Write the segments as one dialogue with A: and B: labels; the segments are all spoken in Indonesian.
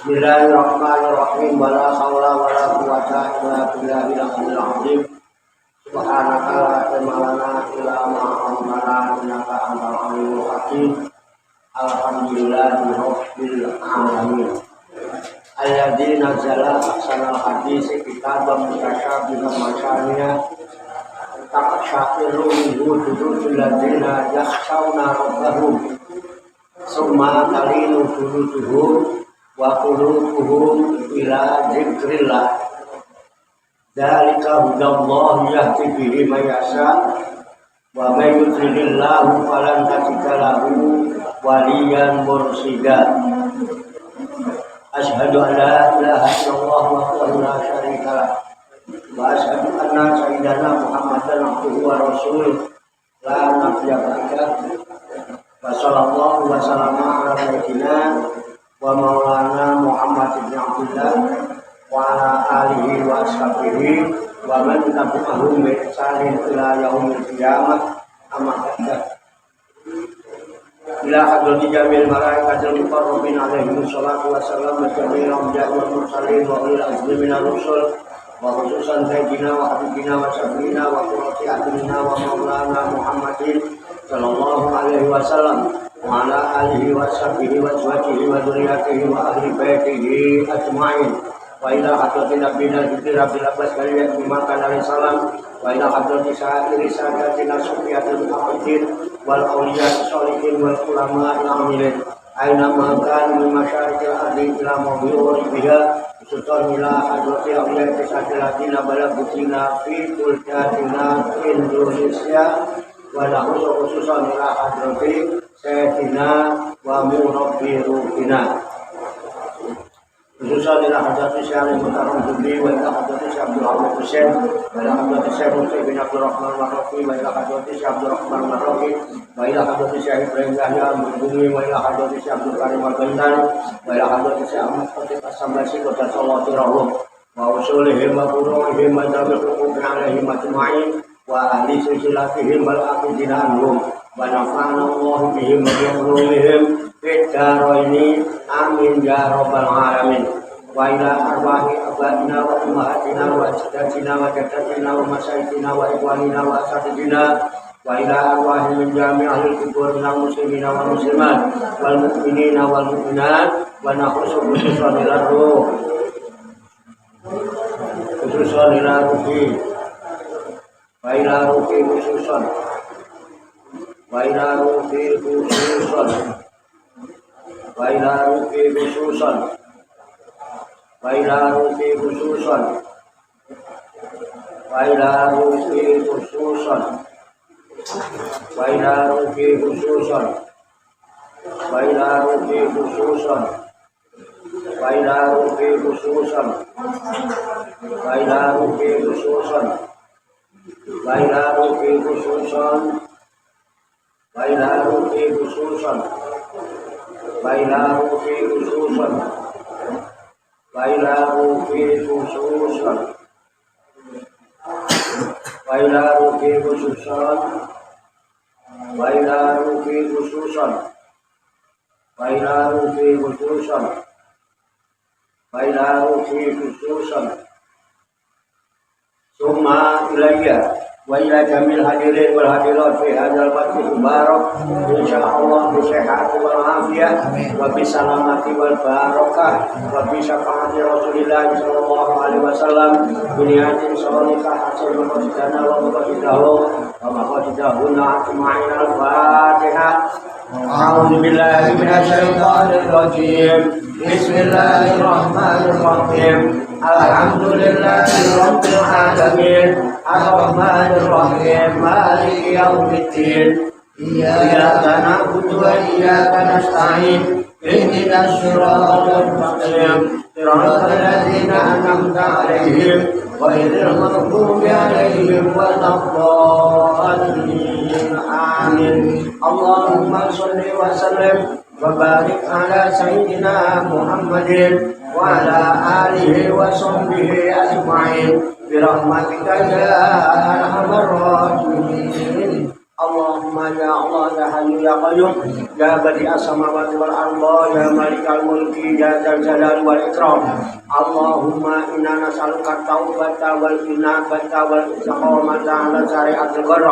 A: Bismillahirrahmanirrahim. Wala haula wala quwwata illa billahil aliyyil azim. Subhanaka la ilma lana illa ma 'allamtana innaka antal alimul hakim. Alhamdulillahi rabbil alamin. Alladzi nazzala ahsanal hadits kitaban mutasyabihan masaniya taqsha'iru minhu juludul ladzina yakhshawna rabbahum summa talinu juluduhum wa qulubuhum ila dzikrillah. Dzalika hudallahi yahdi bihi may yasha wa may yudlilillahu falan tajida lahu waliyan mursyida. Asyhadu an la ilaha illallah wahdahu la syarika lah wa asyhadu anna sayyidana Muhammadan abduhu wa rasuluh la nabiyya ba'dahu. Wa sallallahu wa sallama ala sayyidina wa maulana Muhammad ibn Abdullah wa ala alihi wa ashabihi wa man tabi'ahum bi ihsanin ila yaumil qiyamah. Amma ba'd. Ila hadrati jamil malaikatil muqarrabin alaihi wassalatu wassalam wa jamil anbiya'i wal mursalin wa ulil azmi minar rusul wa khususan sayyidina wa habibina wa syafi'ina wa qurrati a'yunina wa maulana Muhammadin sallallahu alaihi wasallam wa ala alihi wa sahbihi wa azwajihi wa dzurriyyatihi wa ahli baitihi ajma'in. Wa ila hadratin nabiyina Rabbil Abbas kaliyan bimakan alaihi salam wa ila hadratin sa'iri sa'adatina sufiyatul muhammidin wal awliya sholihin wal ulama al-amilin aina makan min masyarikil ardi ila mawdi'u biha sultan ila hadratin awliya tisatilatina balagutina fi kuljatina Indonesia wa lahu khususan ila hadratin sayyidina wa murabbi ruhina khususan ila hadratin syarih mutarram jubli wa ila hadratin Syekh Abdul Hamid Hussein wa ila hadratin Syekh Muhammad bin Abdul Rahman Marroqi wa ila hadratin Syekh Abdul Rahman Marroqi wa ila hadratin Syekh Ibrahim Yahya al-Bumi wa ila hadratin Syekh Abdul Karim al-Bantan wa ila hadratin Syekh Ahmad Khatib As-Sambasi qaddasallahu sirrahum wa usulihim wa furu'ihim wa jami'il huquqi alaihim ajma'in wa ahli silsilatihim wal aqidina anhum wa nafa'ana Allahu bihim wa bi ulumihim fid dharaini amin ya rabbal alamin. Wa ila arwahi abaina wa ummahatina wa ajdatina wa jaddatina wa masyayikhina wa ikhwanina wa asatidina wa ila arwahi min jami'il kubur minal muslimina wal muslimat wal mu'minina wal mu'minat wa nakhusu khususan ila ruh khususan ila ruhi wa ila ruhi khususan wa ila ruhi khususan wa ila ruhi khususan wa ila ruhi khususan wa ila ruhi khususan wa ila ruhi khususan wa ila ruhi khususan wa ila ruhi khususan wa ila ruhi khususan wa ila ruhi khususan wa ila ruhi khususan wa ila ruhi khususan wa ila ruhi khususan wa ila ruhi khususan wa ila ruhi khususan wa ila ruhi khususan wa ila ruhi khususan summa ilayya wa ila jamil hadirin wal hadirat fi hadzal waqti mubarak insyaallah bi sihhati wal afiyah wa bi salamati wal barakah wa bi syafaati Rasulillah sallallahu alaihi wasallam biniyatin salihah hasil maqsadana wa maqsadahu wa maqsadahuna ajma'in al-Fatihah. A'udzu billahi minasy syaithanir rajim. Bismillahirrahmanirrahim. Alhamdulillahirabbil alamin. Ar-Rahmanir Rahim. Maliki yaumiddin. Iyyaka na'budu wa iyyaka nasta'in. اهدنا الصراط المستقيم صراط الذين أنعمت عليهم غير المغضوب عليهم ولا الضالين آمين اللهم صل وسلم وبارك على سيدنا محمد وعلى آله وصحبه أجمعين برحمتك يا أرحم الراحمين اللهم يا الله يا حي يا قيوم يا بديع السماوات والأرض يا مالك الملك يا ذا الجلال والإكرام اللهم إنا نسألك التوبة والإنابة والاستقامة على شريعة البر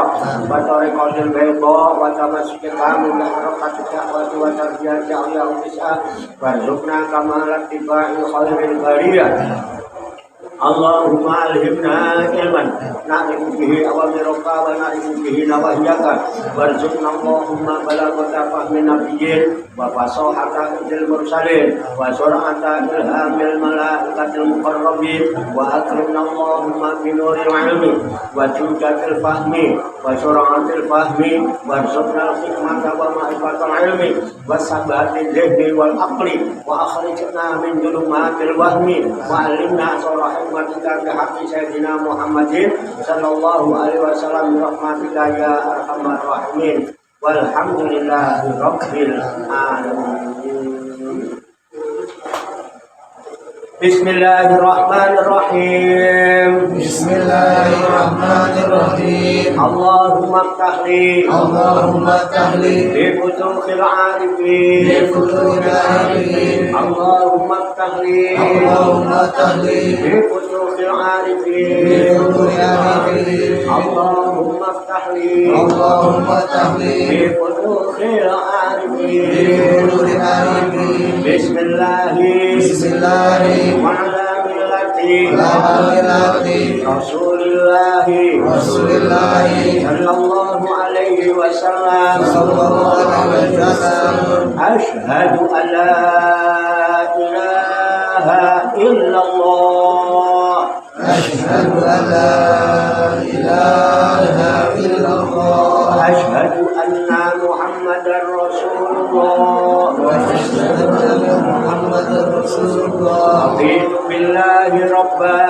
A: وطريقة البيضاء وتمسك كامل بحركة الدعوة وتربية أولياء النساء وارزقنا كمال اتباع خير البرية اللهم ألهمنا علما نعرف به أوامرك ونعرف به نواهيك وارزقنا اللهم بلاغة فهم النبيين وفصاحة المرسلين وسرعة إلهام الملائكة المقربين وأكرمنا اللهم بنور العلم وجودة الفهم وسرعة الفهم وارزقنا الحكمة ومعرفة العلم وثبات الذهن والعقل وأخرجنا من ظلمات الوهم وعلمنا صلاح برحمتك بحق سيدنا محمد صلى الله عليه وسلم برحمتك يا أرحم الراحمين والحمد لله رب العالمين. بسم الله الرحمن الرحيم. بسم الله الرحمن الرحيم. اللهم افتح لي بفتوح العارفين اللهم افتح لي بفتوح العارفين اللهم افتح لي بفتوح العارفين بسم الله وعلى ملة رسول الله صلى الله عليه وسلم أشهد أن لا إله إلا الله أشهد أن محمدا رسول الله رضيت بالله ربا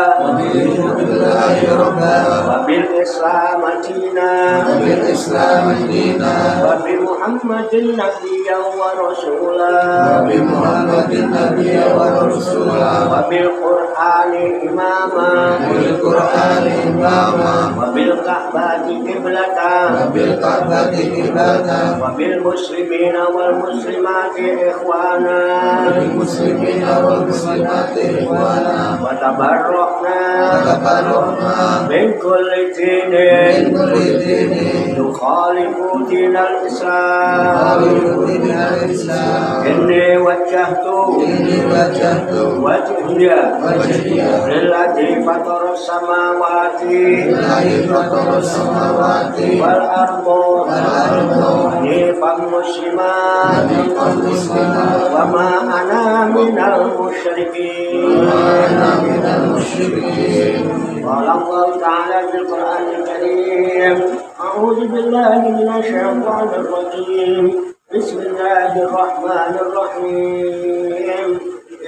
A: وبالإسلام دينا وبمحمد نبيا ورسولا وبالقرآن إماما وبالكعبة قبلة وبالمسلمين والمسلمات إخوانا وتبرأنا من كل دين يخالف دين الإسلام إني وجهت وجهي للذي فطر السماوات والأرض حنيفا مسلما وما أنا من المشركين. قال الله تعالى في القرآن الكريم أعوذ بالله من الشيطان الرجيم بسم الله الرحمن الرحيم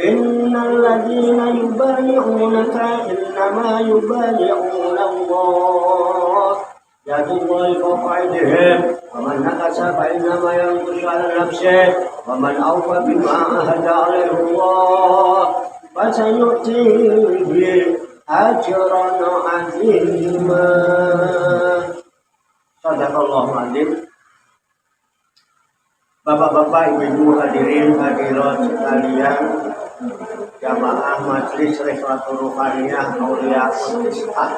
A: إن الذين يبايعونك إنما يبايعون الله يد الله فوق أيديهم ومن نكث فإنما ينكث على نفسه ومن أوفى بما عهد عليه الله فسيؤتيه أجرا عظيما. Sadaqallahul Azim. Bapak-bapak, ibu-ibu, hadirin hadirat sekalian, jamaah majelis Rifqatul Ruhaniyah Auliyaul Islah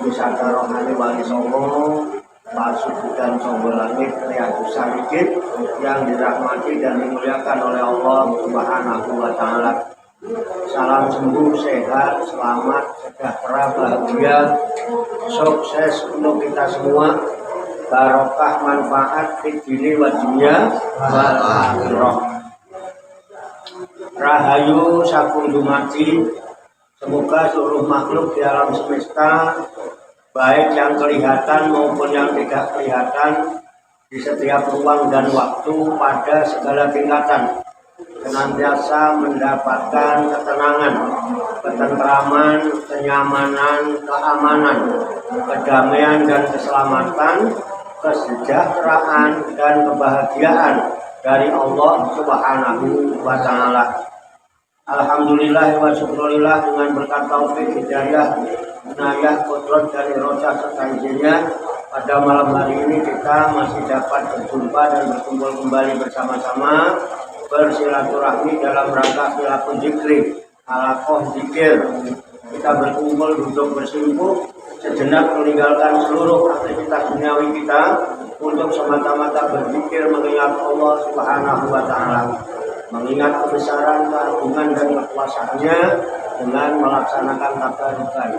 A: Wisata Rohani Wali Songo Pasubukan Songo Langit Riyadhus Shalihin yang dirahmati dan dimuliakan oleh Allah Subhanahu wa Ta'ala. Salam sembuh, sehat, selamat, sejahtera, bahagia, sukses untuk kita semua, barokah manfaat fid dini wa dunya wal akhirah. Rahayu sakum dumati, semoga seluruh makhluk di alam semesta, baik yang kelihatan maupun yang tidak kelihatan, di setiap ruang dan waktu pada segala tingkatan, senantiasa mendapatkan ketenangan, ketentraman, kenyamanan, keamanan, kedamaian dan keselamatan, kesejahteraan dan kebahagiaan dari Allah Subhanahu wa Ta'ala. Alhamdulillah wa syukurillah, dengan berkat taufik hidayah, inayah, qudrat dan irodah serta izinnya, pada malam hari ini kita masih dapat berjumpa dan berkumpul kembali bersama-sama bersilaturahmi dalam rangka khilafun zikri, halaqah zikir. Kita berkumpul untuk bersimpuh sejenak, meninggalkan seluruh aktivitas duniawi kita untuk semata-mata berzikir, mengingat Allah Subhanahu wa Ta'ala, mengingat kebesaran, keagungan dan kekuasaannya dengan melaksanakan tabarukan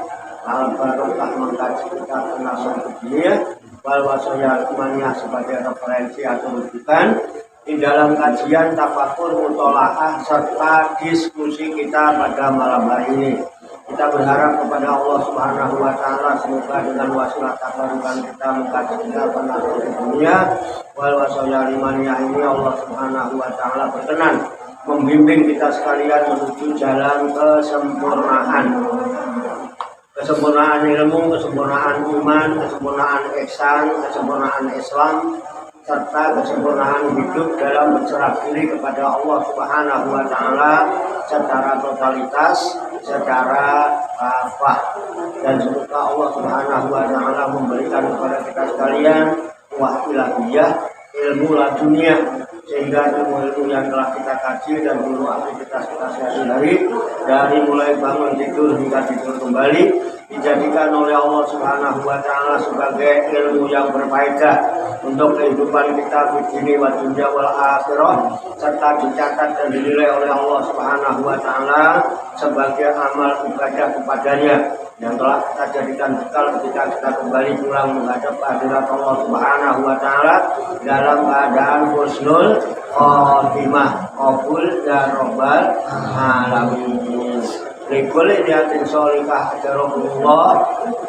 A: al-barokah, mengkaji kita tentang suatu dunia wal wasaya imaniyah sebagai referensi atau rujukan di dalam kajian, tafakur, mutolaah serta diskusi kita pada malam hari ini. Kita berharap kepada Allah Subhanahu wa Ta'ala, semoga dengan wasilah tabarukan kita mengkaji kita tentang suatu dunia wal wasaya imaniyah ini, Allah Subhanahu wa Ta'ala berkenan membimbing kita sekalian menuju jalan kesempurnaan. Kesempurnaan ilmu, kesempurnaan iman, kesempurnaan ihsan, kesempurnaan Islam, serta kesempurnaan hidup dalam berserah diri kepada Allah Subhanahu wa Ta'ala secara totalitas, secara kafah. Dan semoga Allah Subhanahu wa Ta'ala memberikan kepada kita sekalian wahyu ilahiyah, ilmu laduniyah, sehingga ilmu-ilmu yang telah kita kaji dan dulu aktivitas kita sehari-hari, dari mulai bangun tidur hingga tidur kembali, dijadikan oleh Allah Subhanahu wa Ta'ala sebagai ilmu yang berfaedah untuk kehidupan kita di dunia wa dunya wal akhirah, serta dicatat dan dinilai oleh Allah Subhanahu wa Ta'ala sebagai amal ibadah kepadanya yang telah kita jadikan bekal ketika kita kembali pulang menghadap hadirat Allah Subhanahu wa Ta'ala dalam keadaan husnul khotimah, qabul ya rabbal alamin. Likulli niyatin sholihah ajarahullah.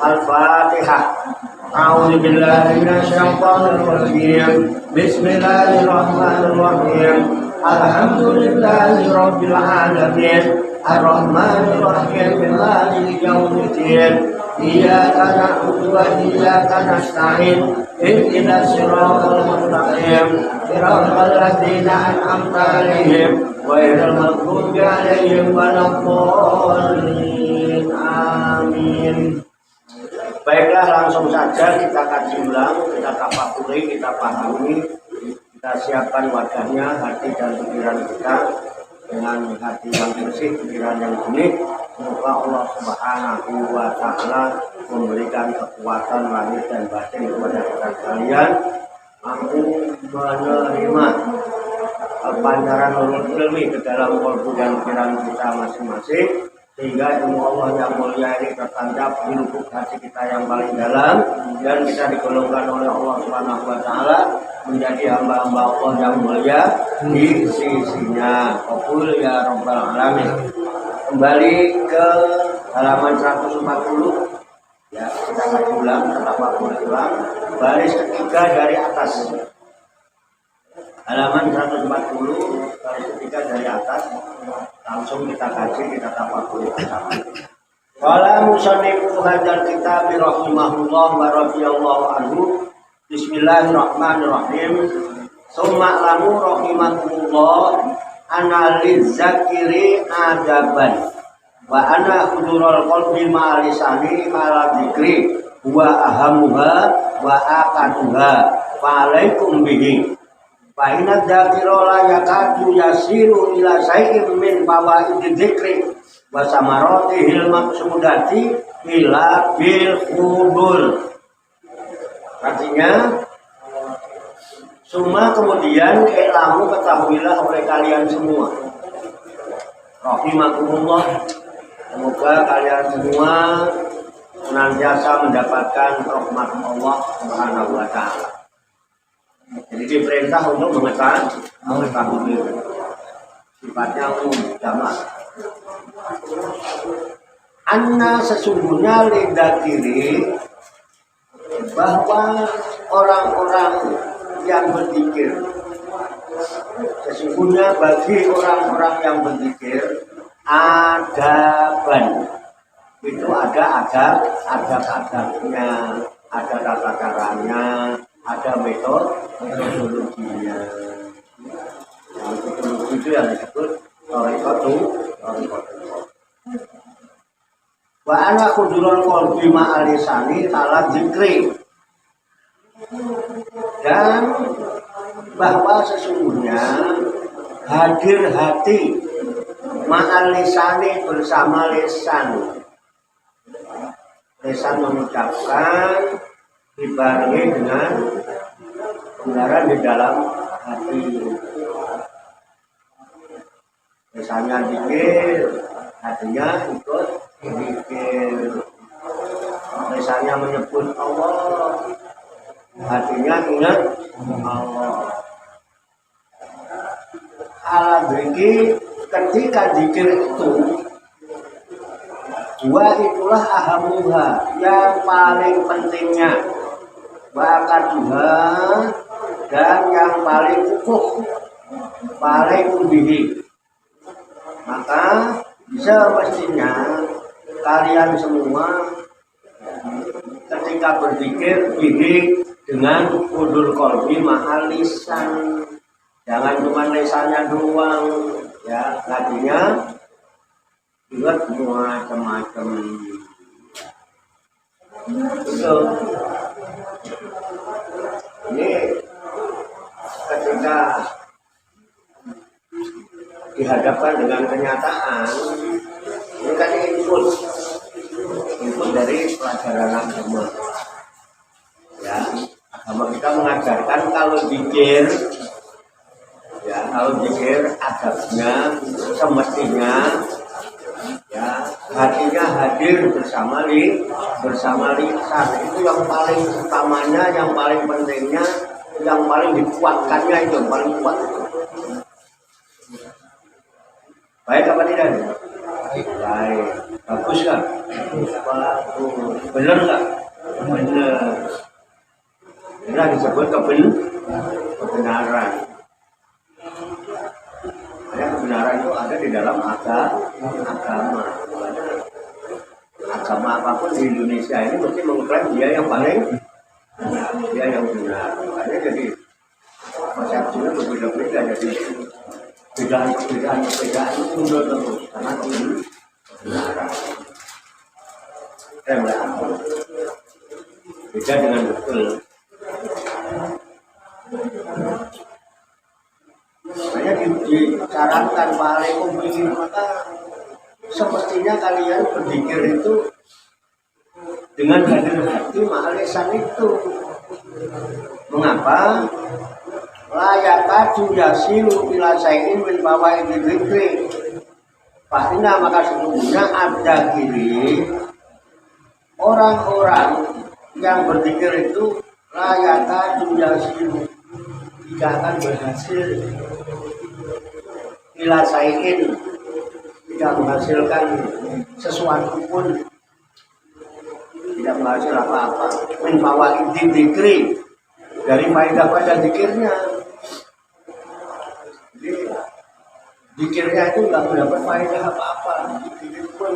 A: Al-Fatihah. A'udzu billahi minasyaitonir rajim. Bismillahirrahmanirrahim. Alhamdulillahi rabbil alamin. Ar-Rahmanir Rahim. Maliki yaumiddin. Iyyaka na'budu wa iyyaka nasta'in. Ihdinas siratal mustaqim. Siratal ladzina an'amta 'alaihim ghairil maghdubi 'alaihim waladdallin. Amin. Baiklah, langsung saja kita kaji ulang, kita tafakuri, kita pahami, kita siapkan wadahnya, hati dan pikiran kita dengan hati yang bersih, pikiran yang jernih. Semoga Allah Subhanahu wa Ta'ala memberikan kekuatan lahir dan batin kepada kita sekalian, mampu menerima pancaran nurul ilmi ke dalam kalbu dan pikiran kita masing-masing, sehingga ilmu Allah yang mulia ini tertancap di lubuk hati kita yang paling dalam, dan kita digolongkan oleh Allah Subhanahu wa Ta'ala menjadi hamba-hamba Allah yang mulia di sisinya. Qabul ya rabbal alamin. Kembali ke halaman 140, ya, kita kaji ulang, ulang baris ketiga dari atas. Halaman 140, baris ketiga dari atas. Langsung kita kaji, kita tafakuri bersama. Qala musannifu hadzal kitab rahimahullah wa radhiyallahu anhu. Bismillahirrahmanirrahim. Summa lamu rahimakumullah ana lizzakiri adaban wa ana hudurul qalbi ma'al lisani ma'al dzikri wa ahamuha wa aqaduha fa alaikum bihi. Fa inna dzakira la yakadu yasiru ila syai'in min fawaidid dzikri wa samaratihil maqsudati ila bil qubur. Artinya, summa kemudian ilamu ketahuilah oleh kalian semua. Rahimakumullah, semoga kalian semua senantiasa mendapatkan rahmat Allah Subhanahu wa Ta'ala. Jadi diperintah untuk mengetahui, sifatnya umum, jamak. Anna sesungguhnya lidakiri, bahwa orang-orang yang berzikir sesungguhnya bagi orang-orang yang berzikir adaban. Itu ada adab-adabnya, ada tata caranya, ada metodologinya. Metodologi itu yang disebut thariqatul. Wa ana khudurul qalbi ma'al lisani ala dzikri. Dan bahwa sesungguhnya hadir hati ma'al lisani bersama lisan. Lisan mengucapkan dibarengi dengan kebenaran di dalam hati. Lisannya zikir, hatinya ikut zikir. Lisannya menyebut Allah, hatinya ingat Allah. Ala dzikir, ketika zikir itu dua itulah ahamuha, yang paling pentingnya, wakaduha, dan yang paling kukuh, paling ubihi. Maka bisa mestinya kalian semua ketika berzikir ini dengan hudul qalbi ma'al lisan. Jangan cuma lisannya doang, ya, hatinya juga macam-macam. So, ini ketika dihadapkan dengan kenyataan, ini kan input dari pelajaran agama. Ya, agama kita mengajarkan kalau zikir, ya, kalau zikir adabnya semestinya, ya, hatinya hadir bersama lisan. Itu yang paling utamanya, yang paling pentingnya, yang paling dikuatkannya, itu yang paling kuat. Baik apa tidak? Baik. Bagus kan? Bagus. Benar nggak? Benar. Ini disebut kebenaran. Kebenaran itu ada di dalam agama. Agama apapun di Indonesia ini mesti mengklaim dia yang paling benar, dia yang benar. Makanya jadi persepsinya berbeda-beda, jadi perbedaan muncul terus karena kebenaran. Beda dengan betul. Makanya disarankan waalaikum bihi, maka semestinya kalian berzikir itu dengan hadir hati ma'al lisan itu. Mengapa? Layakadu yasilu ila sayin min fawaidil dzikri. Pastinya maka sesungguhnya ada kiri orang-orang yang berzikir itu layakadu yasilu, tidak akan berhasil ila sayin, tidak menghasilkan sesuatu pun, tidak menghasil apa-apa. Min fawaidil dzikri, dari faedah-faedah zikirnya. Zikirnya itu nggak mendapat faedah apa-apa, sedikit pun.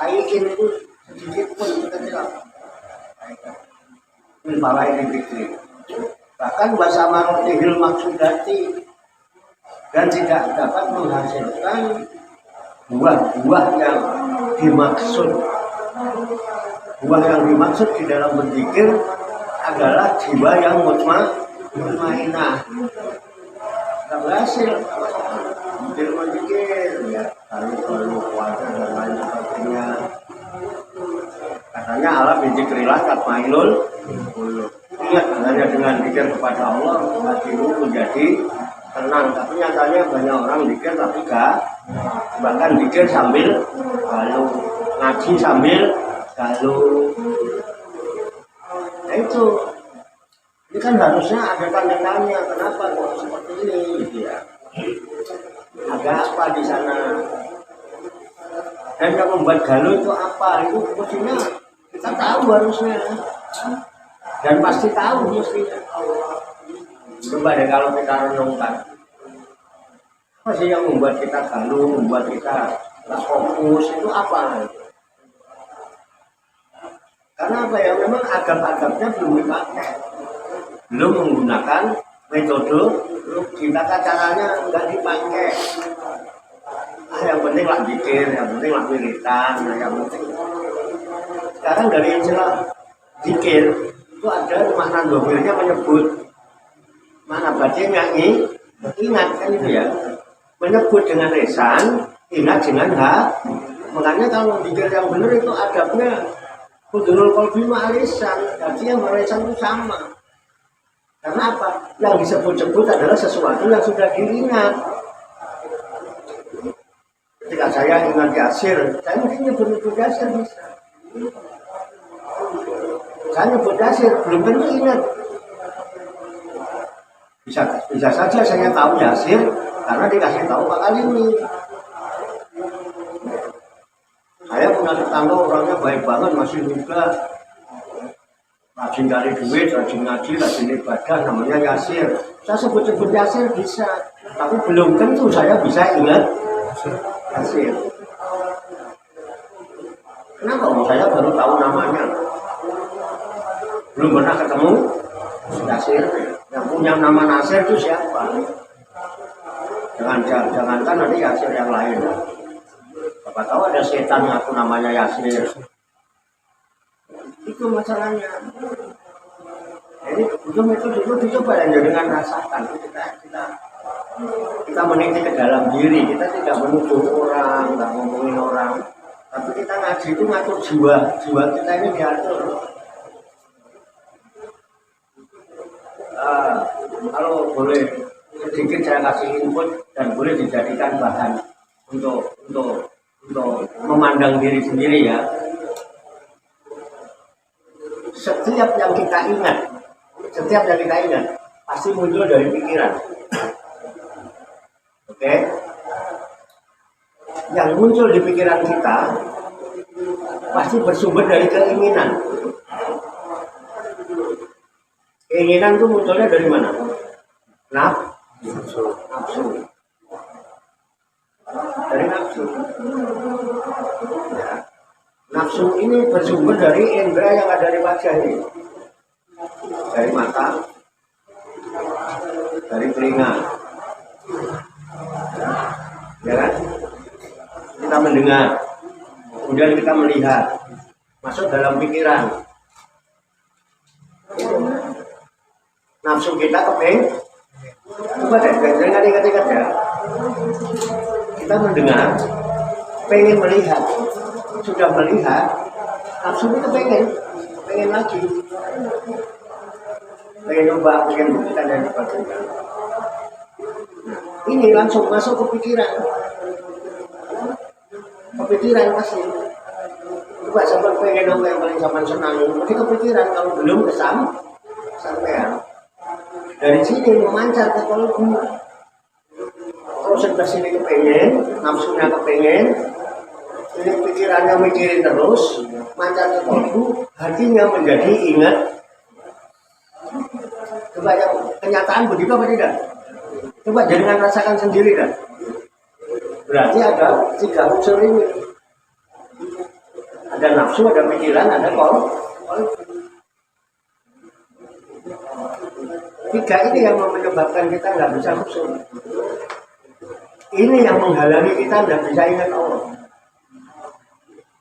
A: Sayin itu sedikit pun kecil. Fawaidil dzikri. Bahkan bahasa marotihil maksudati, dan tidak dapat menghasilkan buah-buah yang dimaksud. Buah yang dimaksud di dalam berzikir adalah jiwa yang mutmainah. Tidak berhasil. Berzikir, ya, kalau puasa dan lain sebagainya. Katanya Allah bizikrillah tatmainul qulub. Ingat, hanya dengan zikir kepada Allah hatimu menjadi tenang. Tapi nyatanya banyak orang zikir tapi gak, bahkan zikir sambil galuh, ngaji sambil galuh. Nah itu kan harusnya ada tanda-tanya, kenapa kok seperti ini, gitu ya. Ada apa di sana? Dan yang membuat galuh itu apa? Itu mestinya kita tahu harusnya. Dan pasti tahu mestinya. Coba deh kalau kita renungkan, apa sih yang membuat kita galuh, membuat kita nggak fokus, itu apa? Karena apa ya, memang adab-adabnya belum dipakai, belum menggunakan metode, kita caranya nggak dipakai. Yang penting lah zikir, yang penting lah wiridan, yang penting. Sekarang dari istilah zikir itu ada makna dohirnya menyebut, mana bacanya ingat kan itu ya, menyebut dengan lisan, ingat dengan hati. Makanya kalau zikir yang benar itu adabnya hudurul qalbi ma'alisan, jadi yang ma'alisan itu sama. Karena apa? Yang disebut-sebut adalah sesuatu yang sudah diingat. Ketika saya ingat Yasir, saya mungkin nyebut Yasir bisa. Saya nyebut Yasir, belum tentu ingat. Bisa saja saya tahu Yasir karena dikasih tahu Pak Alimi. Saya punya tetangga orangnya baik banget, masih muda, rajin cari duit, rajin ngaji, rajin ibadah, namanya Yasir. Saya sebut-sebut Yasir bisa, tapi belum tentu saya bisa ingat Yasir. Kenapa? Saya baru tahu namanya, belum pernah ketemu Yasir. Yang punya nama Nasir itu siapa? Jangankan nanti Yasir yang lain. Siapa tahu ada setan aku namanya Yasir. Itu masalahnya. Jadi itu metode itu dicoba ya dengan rasakan. Kita meniti ke dalam diri. Kita tidak menuduh orang, nggak ngomongin orang. Tapi kita ngaji itu ngatur jiwa kita ini diatur. Kalau boleh sedikit saya kasih input dan boleh dijadikan bahan untuk memandang diri sendiri ya. Setiap yang kita ingat pasti muncul dari pikiran. Oke? Yang muncul di pikiran kita pasti bersumber dari keinginan. Keinginan itu munculnya dari mana? Nafsu. Dari nafsu. Ya. Nafsu ini bersumber dari indera yang ada di wajah ini. Dari mata, dari telinga. Ya kan? Kita mendengar, kemudian kita melihat, masuk dalam pikiran. Nafsu kita keping, coba deh, jangan ingat-ingat ya. Kita mendengar, pengen melihat, sudah melihat, nafsu itu pengen lagi, pengen coba, pengen buktikan dan dibuktikan. Ini langsung masuk ke pikiran pasti. Coba sampai pengen apa yang paling sampai senang, mesti kepikiran. Kalau belum kesampean. Dari sini memancar ke kolbu. Kalau sampai sini kepengen, nafsunya kepengen, ini pikirannya mikirin terus, mancar ke kolbu, hatinya menjadi ingat. Coba yang kenyataan begitu apa tidak? Coba jangan rasakan sendiri kan. Berarti ada 3 unsur ini. Ada nafsu, ada pikiran, ada kolbu. 3 ini yang menyebabkan kita nggak bisa khusyuk. Ini yang menghalangi kita nggak bisa ingat Allah.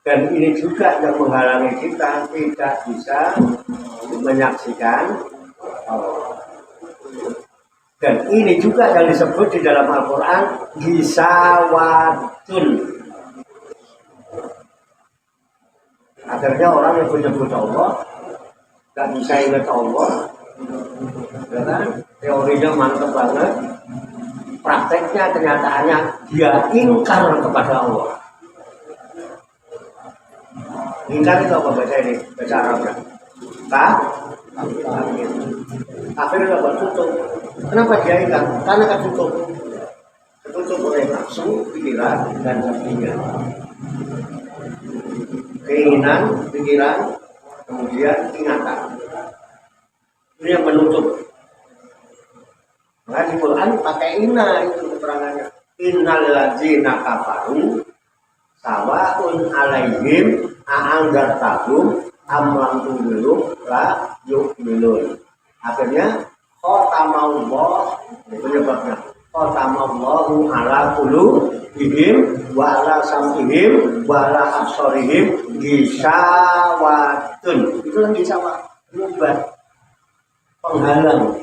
A: Dan ini juga yang menghalangi kita tidak bisa menyaksikan Allah. Dan ini juga yang disebut di dalam Al-Quran gisawatun. Akhirnya orang yang menyebut Allah nggak bisa ingat Allah. Ya kan? Teorinya mantap banget, prakteknya kenyataannya dia ingkar kepada Allah. Ingkar itu apa bahasa ini? Bahasa Arabnya kafir itu apa? Tutup. Kenapa dia ingkar? Karena ketutup oleh nafsu, pikiran dan hatinya. Keinginan, pikiran, kemudian ingatan. Ini yang menutup. Maka di Quran pakai inna itu keterangannya. Innal ladzina kafaru sawaun alaihim a'andzartahum am lam tunzirum la yu'minun. Akhirnya khatamallah, itu penyebabnya. Khatamallahu ala qulubihim wa ala sam'ihim wa ala absarihim ghishawatun. Itu yang gisawat, mubat, penghalang.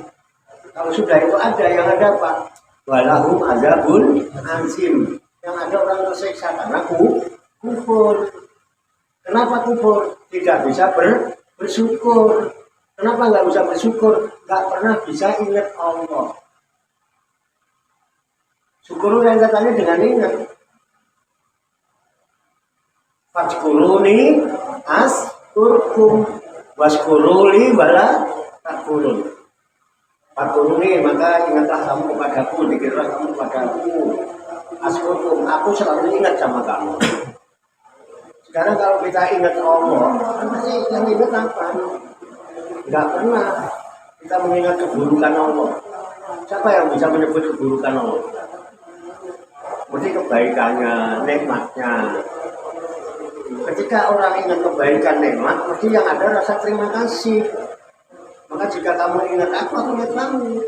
A: Kalau sudah itu ada, yang ada apa? Walahum azabun ansim. Yang ada orang tersiksa karena kufur. Kenapa kufur? Tidak bisa bersyukur. Kenapa nggak bisa bersyukur? Nggak pernah bisa ingat Allah. Syukur yang katanya dengan ingat. Fadzkuruni askurkum waskuruli wala takfurun. Fadzkuruni, maka ingatlah kamu kepadaku, dikirlah kamu kepadaku. Askurkum, aku selalu ingat sama kamu. Sekarang kalau kita ingat Allah, yang ingat apa? Nggak pernah kita mengingat keburukan Allah. Siapa yang bisa menyebut keburukan Allah? Mesti kebaikannya, nikmatnya. Ketika orang ingat kebaikan, nikmat, mesti yang ada rasa terima kasih. Maka jika kamu ingat aku ingat kamu.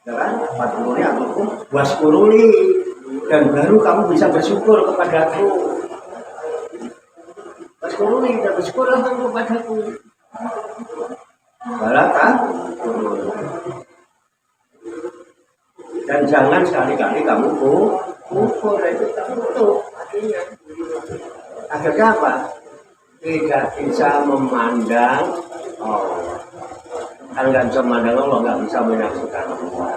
A: Ya kan? Fadzkuruni askurkum waskuruli, dan baru kamu bisa bersyukur kepadaku. Waskuruli, dan bersyukurlah kamu kepadaku. Balata. Dan jangan sekali-kali kamu kufur, itu tertutup akhirnya. Akhirnya apa? Tidak bisa memandang Allah. Kalau nggak bisa memandang Allah, nggak bisa menyaksikan Allah.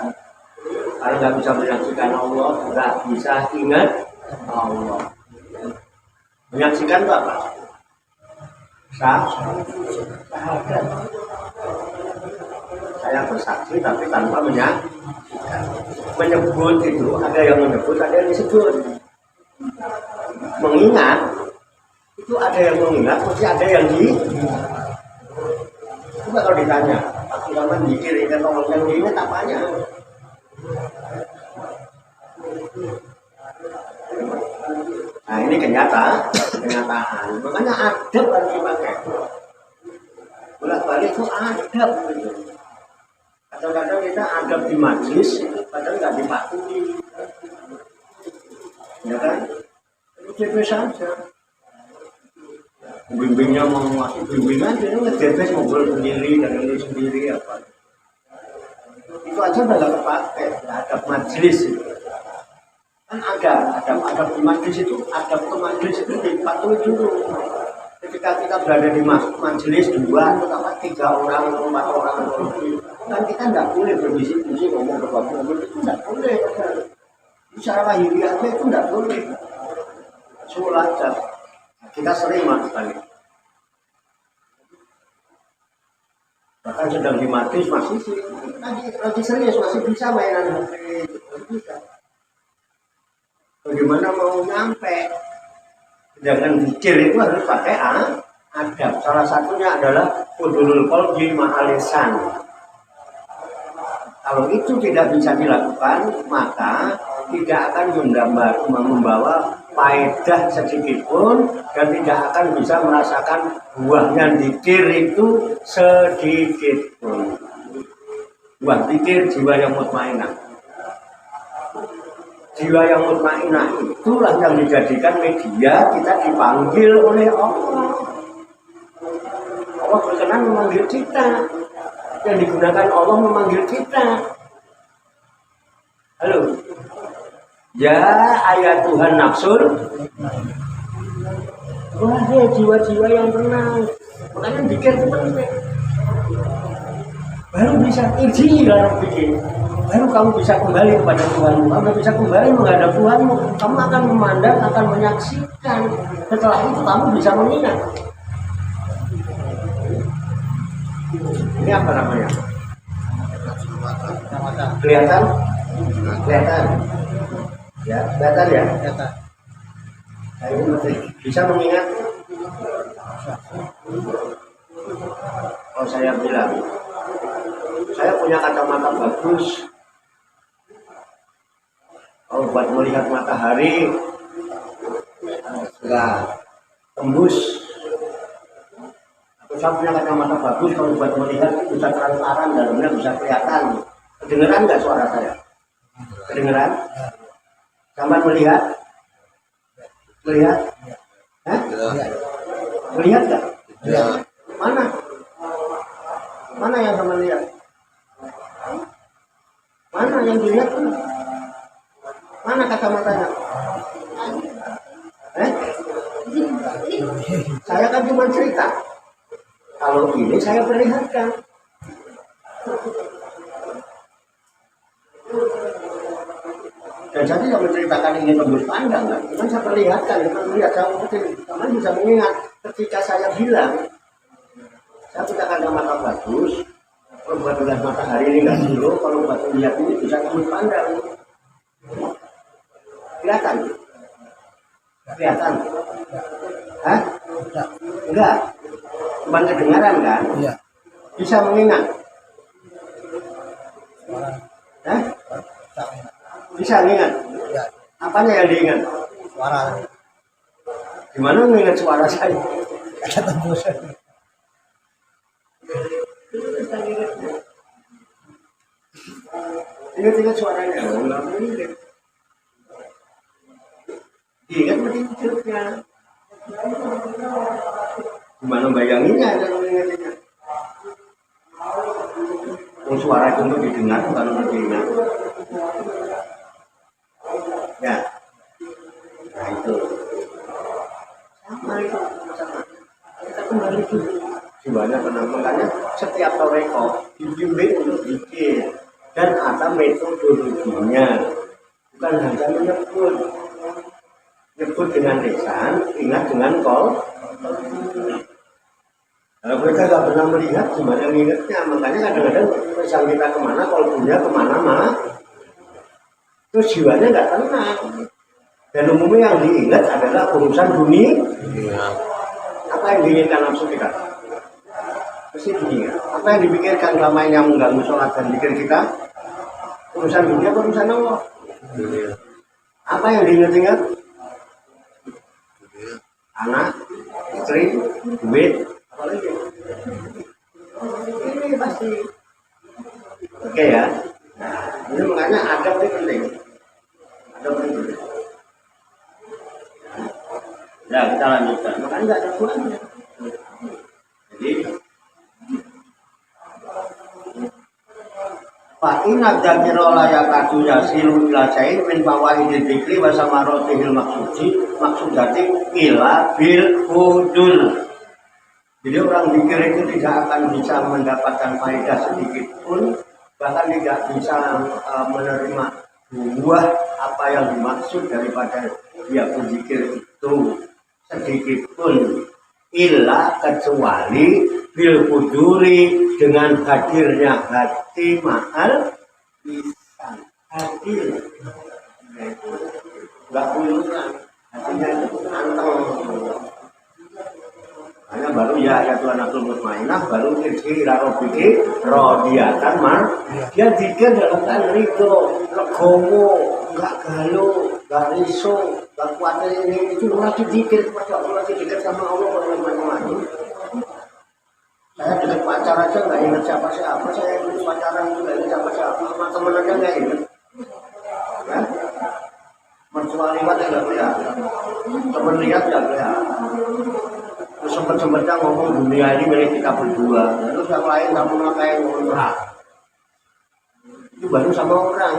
A: Kalau nggak bisa menyaksikan Allah, nggak bisa ingat Allah. Menyaksikan itu apa? Syahadat. Saya bersaksi tapi tanpa menyaksikan. Menyebut itu ada yang menyebut, ada yang disebut. Mengingat itu ada yang mengingat, mesti ada yang coba kalau ditanya, aku zaman mikir ingat Allah, yang diingat apanya? Nah ini kenyataan. Makanya adab harus dipakai. Bolak-balik itu adab. Kadang-kadang kita adab di majlis, padahal nggak dipatuhi. Ya kan? Itu saja. Bimbingnya mau ngasih bimbingan, dia ngedebes ngobrol sendiri dan ini sendiri apa. Itu aja udah nggak kepake. Adab majlis itu. Kan ada adab di majlis itu, adab ke majlis itu dipatuhi dulu. Ketika kita berada di majelis 2 atau 3 orang atau 4 orang kan kita tidak boleh berbisik-bisik ngomong itu tidak boleh. Secara lahiriah itu tidak boleh. Sholat kita sering sekali. Bahkan sedang di majelis masih serius, masih bisa mainan HP. Bagaimana mau nyampe? Jangan pikir itu harus pakai adab. Salah satunya adalah hudulul qalbi ma'alisan. Kalau itu tidak bisa dilakukan, maka tidak akan membawa faedah sedikit pun dan tidak akan bisa merasakan buahnya zikir itu sedikit pun. Buah zikir jiwa yang mutmainah. Jiwa yang mutmainah itulah yang dijadikan media kita dipanggil oleh Allah. Allah berkenan memanggil kita. Yang digunakan Allah memanggil kita. Halo. Ya ayat Tuhan nafsul. Wahai jiwa-jiwa yang tenang. Makanya zikir itu penting. Baru bisa irji dalam bikin. Baru kamu bisa kembali kepada Tuhanmu. Kamu bisa kembali menghadap Tuhanmu. Kamu akan memandang, akan menyaksikan. Setelah itu kamu bisa mengingat. Ini apa namanya? Kelihatan? Kelihatan? Ya, kelihatan ya? Kelihatan. Nah, ini bisa mengingat? Kalau saya bilang, Saya punya kacamata bagus. Kalau buat melihat matahari, enggak tembus. Saya punya kacamata bagus, kalau buat melihat bisa transparan, dalamnya bisa kelihatan. Kedengeran nggak suara saya? Kedengeran? Sampai melihat? Melihat? Hah? Melihat nggak?
B: Ya.
A: Mana? Mana yang sama lihat? Mana yang dilihat? Mana kacamatanya? Saya kan cuma cerita. Kalau ini saya perlihatkan. Dan saya tidak menceritakan ini tembus pandang, kan? Cuma saya perlihatkan, melihat saya kecil. Teman bisa mengingat ketika saya bilang, saya punya kacamata bagus. Kalau buat melihat matahari ini nggak dulu, kalau buat melihat ini bisa tembus pandang. Kelihatan? Kelihatan? Hah? Enggak. Cuma kedengaran kan?
B: Iya.
A: Bisa mengingat? Hah? Bisa mengingat?
B: Iya.
A: Apanya yang diingat?
B: Suara.
A: Gimana mengingat suara saya?
B: Ada tembusan.
A: Ingat-ingat suaranya. Enggak mengingat. Ingat mesti hidupnya. Gimana bayanginnya kalau ingat-ingat? Suara itu untuk didengar, bukan untuk diingat. Ya, nah itu sama itu sama. Kita kembali dulu. Sebenarnya makanya setiap toreko dibimbing untuk zikir dan ada metodologinya. Bukan hanya menyebut dengan lisan, ingat dengan kol. Kalau mereka nggak pernah melihat, gimana ingatnya? Makanya kadang-kadang lisan kita kemana, kolbunya kemana-mana. Terus jiwanya nggak tenang. Dan umumnya yang diingat adalah urusan dunia. Apa yang diinginkan nafsu kita? Pasti dunia. Apa yang dipikirkan selama ini yang mengganggu sholat dan pikir kita? Urusan dunia, urusan Allah. Apa yang diingat-ingat? Anak, istri, duit, apa lagi? Ini pasti. Oke ya. Nah, ini makanya adab itu penting. Adab itu penting. Ya, kita lanjutkan. Makanya nggak ada tuannya. Jadi, Fa'inat dzakira la yakadu yasiru ila syai'in min fawaidil dzikri wa samaratihil maksudati ila bil hudul. Jadi orang zikir itu tidak akan bisa mendapatkan faedah sedikit pun, bahkan tidak bisa menerima buah apa yang dimaksud daripada dia berzikir itu sedikit pun, illa kecuali bil huduri dengan hadirnya hati ma'al lisan. Hadir nggak puluhan, hatinya itu anteng. Hanya baru ya Tuhan Abdul Mutmainah, baru irji larobiki rodiyatan mar. Dia zikir dalam keadaan ridho, legowo, nggak galau, nggak risau, nggak khawatir ini itu lagi zikir kepada Allah, lagi dekat sama Allah kalau macam-macam. Saya dengan pacar aja nggak ingat siapa-siapa, saya dulu pacaran juga ingat siapa-siapa, sama teman aja nggak ingat. Ya? Mertua liwat ya nggak kelihatan, teman lihat nggak kelihatan. Terus sempat-sempatnya ngomong dunia ini milik kita berdua, terus yang lain nggak mau kayak orang. Itu baru sama orang,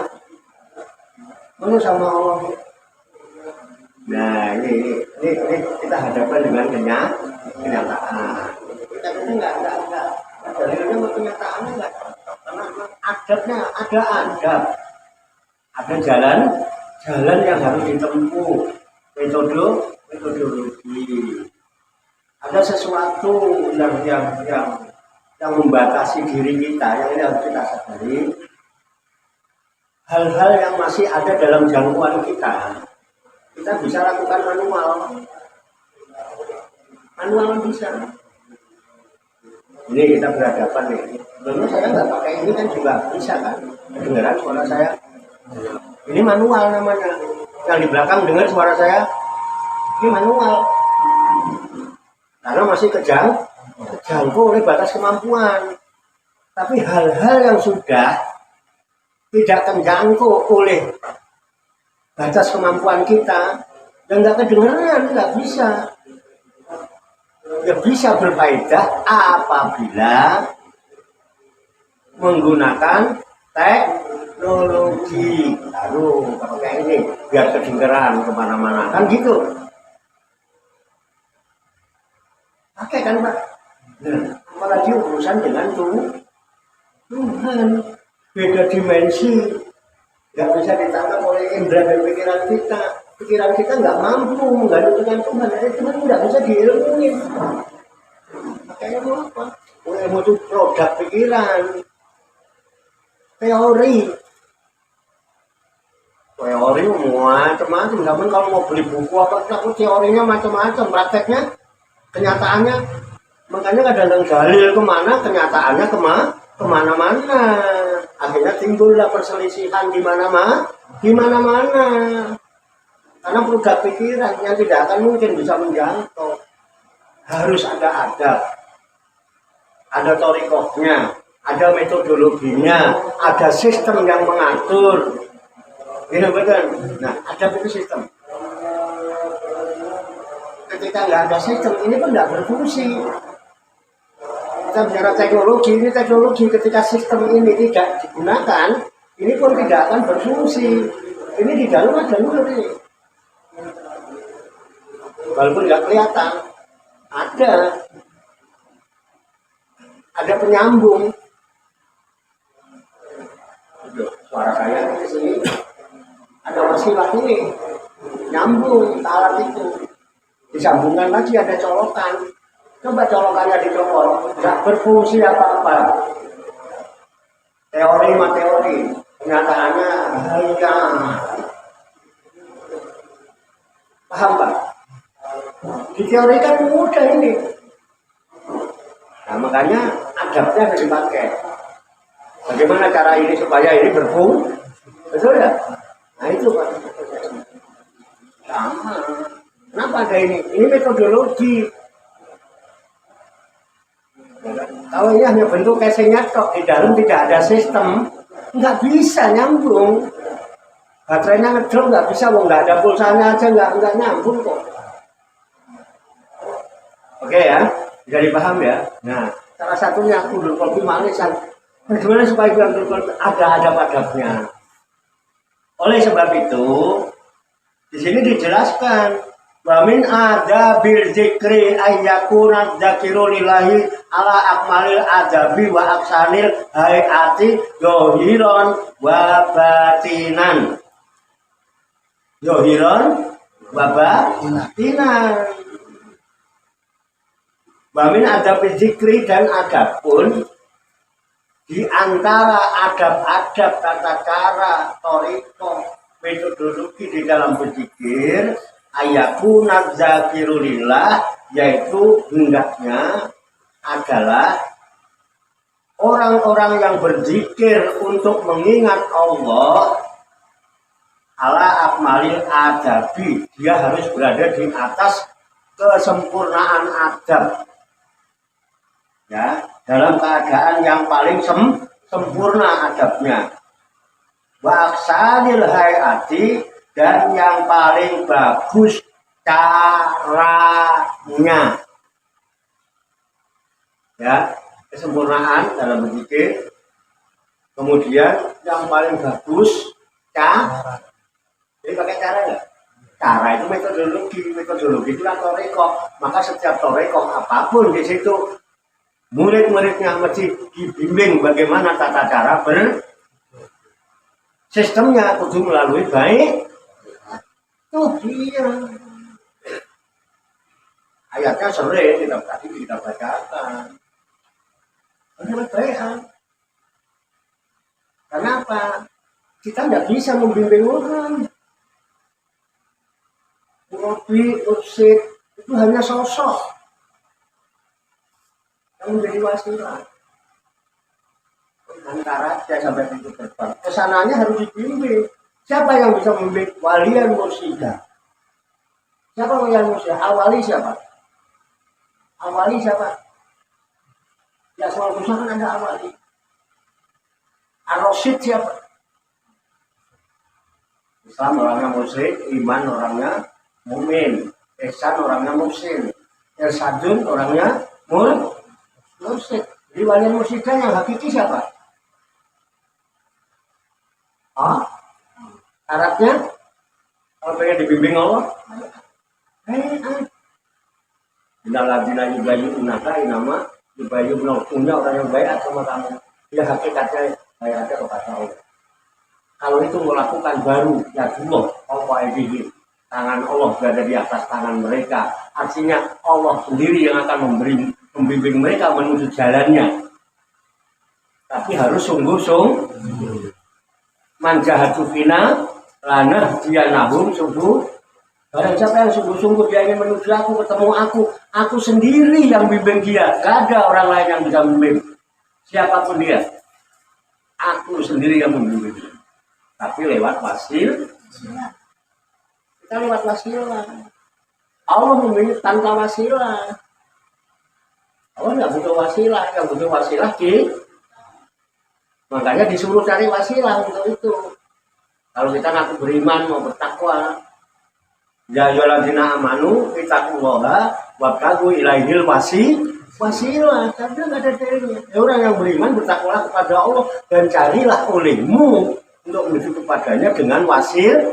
A: baru sama Allah. Nah ini kita hadapkan dengan kenyataan. Kita ini nggak dalilnya sama kenyataannya nggak, karena adabnya ada jalan yang harus ditempuh, metodologi. Ada sesuatu yang membatasi diri kita, yang ini harus kita sadari. Hal-hal yang masih ada dalam jangkauan kita bisa lakukan manual bisa. Ini kita berhadapan nih. Sebenarnya saya nggak pakai ini kan juga bisa kan? Kedengaran suara saya. Ini manual namanya. Yang di belakang dengar suara saya. Ini manual. Karena masih kejangkau oleh batas kemampuan. Tapi hal-hal yang sudah tidak terjangkau oleh batas kemampuan kita, dan nggak kedengeran, nggak bisa. Ya bisa berfaedah apabila menggunakan teknologi. Lalu pakai ini biar kedengeran kemana-mana, kan gitu. Pakai kan Pak? Nah, apalagi urusan dengan Tuhan, beda dimensi, nggak bisa ditangkap oleh indera dan pikiran kita. Pikiran kita nggak mampu menggali dengan Tuhan, jadi Tuhan nggak bisa diilmuin. Makanya mau apa? Ilmu itu produk pikiran, teori macam-macam. Namun kalau mau beli buku apa, teorinya macam-macam, prakteknya, kenyataannya. Makanya kadang-kadang dalil kemana, kenyataannya kemana-mana. Akhirnya timbullah perselisihan di mana-mana. Karena produk pikiran yang tidak akan mungkin bisa menjangkau. Harus ada adab, ada thoriqahnya, ada metodologinya, ada sistem yang mengatur. Gitu betul. Nah, adab itu sistem. Ketika nggak ada sistem, ini pun nggak berfungsi. Kita bicara teknologi, ini teknologi ketika sistem ini tidak digunakan, ini pun tidak akan berfungsi. Ini di dalam ada nur ini. Walaupun nggak kelihatan, ada penyambung. Suara saya di sini ada wasilah ini, nyambung ke alat itu. Disambungkan lagi ada colokan. Coba colokannya dicopot, nggak berfungsi apa-apa. Teori mateori, kenyataannya hanya. Paham Pak? Diteorikan mudah ini. Nah makanya adabnya harus dipakai. Bagaimana cara ini supaya ini berfungsi? Betul ya? Nah itu Pak. Sama. Kenapa ada ini? Ini metodologi. Kalau ini hanya bentuk casingnya kok, di dalam tidak ada sistem, nggak bisa nyambung. Baterainya ngedrop nggak bisa, nggak ada pulsanya aja nggak nyambung kok. Oke ya, bisa dipaham ya. Nah, salah satunya kudul kopi manisan. Bagaimana supaya kudul kopi ada adab-adabnya? Oleh sebab itu, di sini dijelaskan. Wa min adabil zikri ayyakuna dzakiru lillahi ala akmalil adabi wa aksanil hayati zahiran wa batinan. Zahiran wa batinan. Wa min adabil zikri, dan adab pun di antara adab-adab tata cara thoriqah metodologi di dalam berzikir ayakuna dzakirulillah, yaitu hendaknya adalah orang-orang yang berzikir untuk mengingat Allah ala akmalil adabi, dia harus berada di atas kesempurnaan adab ya, dalam keadaan yang paling sempurna adabnya. Wa aksanil hayati, dan yang paling bagus caranya. Ya, kesempurnaan dalam berzikir. Kemudian yang paling bagus cara. Jadi pakai cara enggak? Cara itu metodologi itu kan thoriqah. Maka setiap thoriqah apapun di situ murid-muridnya mesti dibimbing bagaimana tata cara sistemnya kudu melalui baik. Oh iya. Ayatnya sering kita bacakan. Menurut baik. Kenapa? Kita tidak bisa membimbing orang. Murabbi, mursyid itu hanya sosok. menjadi wasilah antara dia sampai pintu gerbang. Kesananya harus dibimbing. Siapa yang bisa membimbing? Walian mursyida. Siapa walian mursyida? Awali siapa? Awali siapa? Ya soal usaha kan ada awali. Ar-Rasyid siapa? Islam orangnya musyrik, iman orangnya mumin, ihsan orangnya muhsin, irsadun orangnya mursyid. Jadi walian mursyida yang hakiki siapa? Syaratnya kalau pengen dibimbing Allah, Innalladzina yubayyunaka inama punya orang yang baik sama kamu. Dia hakikatnya baiknya kepada Allah. Kalau itu melakukan baru ya Allah, tangan Allah berada di atas tangan mereka. Artinya Allah sendiri yang akan membimbing mereka menuju jalannya. Tapi harus sungguh-sungguh. Man jahadu fina lana dia nahum subuh. Barang siapa yang sungguh-sungguh dia ingin menuju aku, ketemu aku sendiri yang bimbing dia. Gak ada orang lain yang bisa membimbing. Siapapun dia, aku sendiri yang membimbing dia. Tapi lewat wasil. Kita lewat wasilah. Allah membimbing tanpa wasilah. Allah nggak butuh wasilah, yang butuh wasilah makanya disuruh cari wasilah untuk itu. Kalau kita ngaku beriman, mau bertakwa, ya ayyuhalladzina amanu ittaqullaha wabtaghu ilaihil wasilah. Tapi nggak ada dalilnya. Ya, orang yang beriman bertakwalah kepada Allah dan carilah olehmu untuk menuju kepadanya dengan wasilah.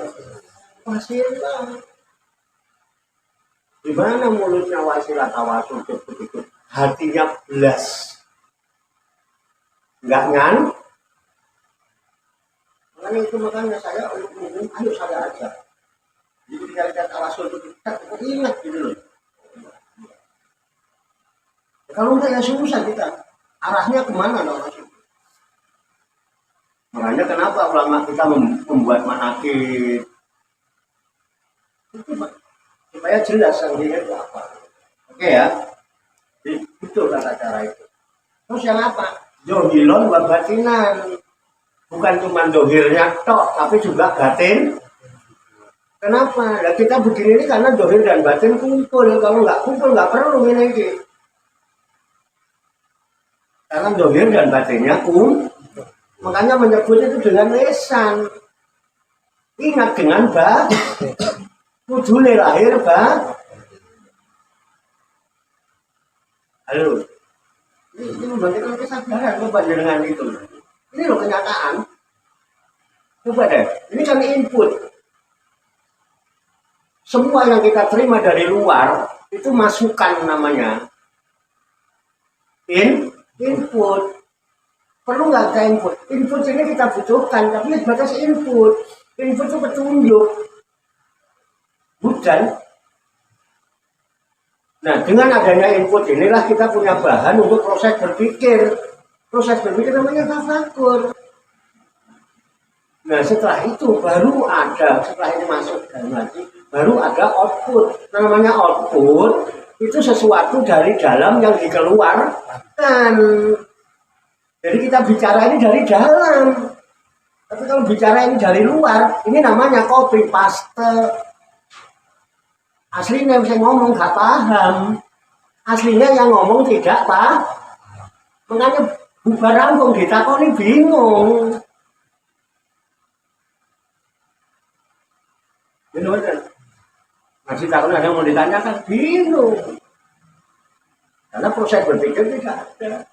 A: Di mana mulutnya wasilah tawasul begitu, hatinya belas, nggak ngan. Makanya saya untuk ayo saya aja. Jadi ketika kita tawasul itu kita ingat gitu loh. Kalau enggak ya susah kita. Arahnya kemana dong? Makanya kenapa ulama kita membuat manakib? Supaya jelas yang dia itu apa. Oke ya. Jadi betul kata cara itu. Terus yang apa? Johilon wa batinan. Bukan cuma dohirnya tok, tapi juga batin. Kenapa? Nah, kita begini ini karena dohir dan batin kumpul. Kalau nggak kumpul nggak perlu ini. Karena dohir dan batinnya makanya menyebut itu dengan lisan. Ingat dengan kudune lahir Halo. Ini membangkitkan kesadaran kepada dengan itu. Ini loh kenyataan. Coba deh, ini kan input. Semua yang kita terima dari luar itu masukan namanya. Input. Perlu nggak ada input? Input ini kita butuhkan, tapi batas input. Input itu petunjuk. Bukan. Nah, dengan adanya input inilah kita punya bahan untuk proses berpikir. Proses berpikir namanya tafakur. Nah, setelah itu baru ada, setelah ini masuk dalam hati, baru ada output. Namanya output itu sesuatu dari dalam yang dikeluarkan. Jadi kita bicara ini dari dalam. Tapi kalau bicara ini dari luar, ini namanya copy paste. Aslinya bisa ngomong gak paham. Aslinya yang ngomong tidak paham. Makanya bubar rampung ditakoni bingung. Benar kan? Masih takut ada yang mau ditanyakan bingung. Karena proses berpikir tidak ada.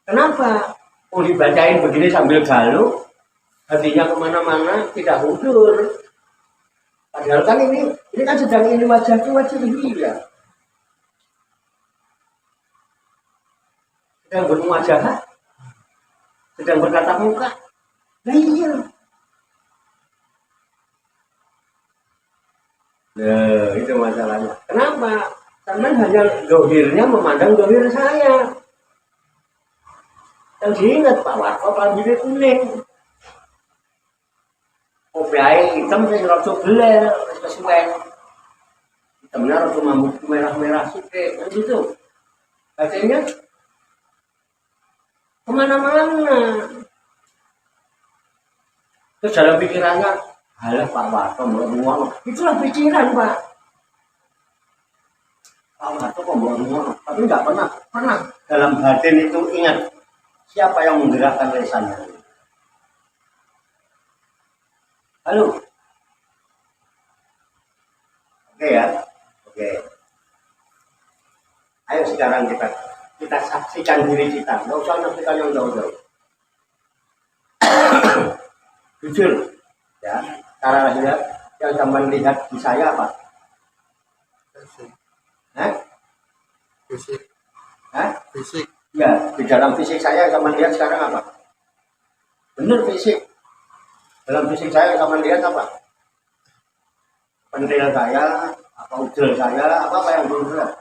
A: Kenapa? Mau dibacain begini sambil galuh, hatinya kemana-mana tidak mundur. Padahal kan ini kan sedang ini wajah dia. Sedang bermuajah, sedang bertatap muka. Nah iya. Nah itu masalahnya. Kenapa? Karena hanya dohirnya memandang dohir saya. Yang diingat Pak Warkop rambutnya kuning. Kopiahnya hitam saya rasa beler, kesuwen. Hitamnya rasa merah-merah suke, kan gitu. Hasilnya kemana-mana. Terus dalam pikirannya, halah Pak Warto mau itulah pikiran Pak. Pak Warto kok mau tapi nggak pernah dalam batin itu ingat siapa yang menggerakkan lesannya. Halo. Oke ya, oke. Ayo sekarang kita saksikan diri kita, nggak usah saksikan yang jauh-jauh. Jujur, ya. Cara lihat yang teman lihat di saya apa?
B: Fisik. Fisik.
A: Ya, di dalam fisik saya yang teman lihat sekarang apa? Bener fisik. Dalam fisik saya yang teman lihat apa? Pentil saya, apa ujel saya, apa yang belum lihat?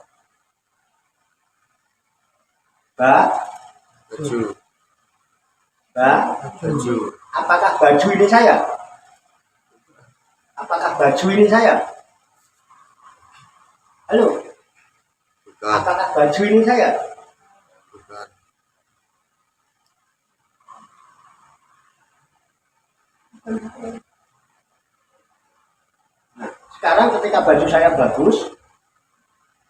B: Baju.
A: Baju. Apakah baju ini saya? Apakah baju ini saya? Halo?
B: Bukan.
A: Apakah baju ini saya?
B: Bukan.
A: Nah, sekarang ketika baju saya bagus,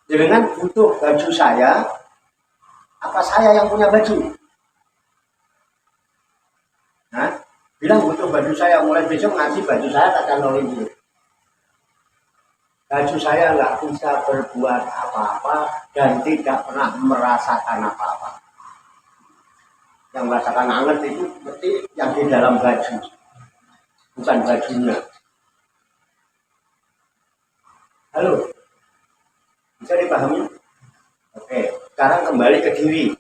A: dengan butuh baju saya, apa saya yang punya baju? Nah, bilang butuh baju saya, mulai besok ngaji baju saya takkan nolin dulu. Baju saya nggak bisa berbuat apa-apa dan tidak pernah merasakan apa-apa. Yang merasakan anget itu berarti yang di dalam baju, bukan bajunya. Halo, bisa dipahami? Oke, sekarang kembali ke diri.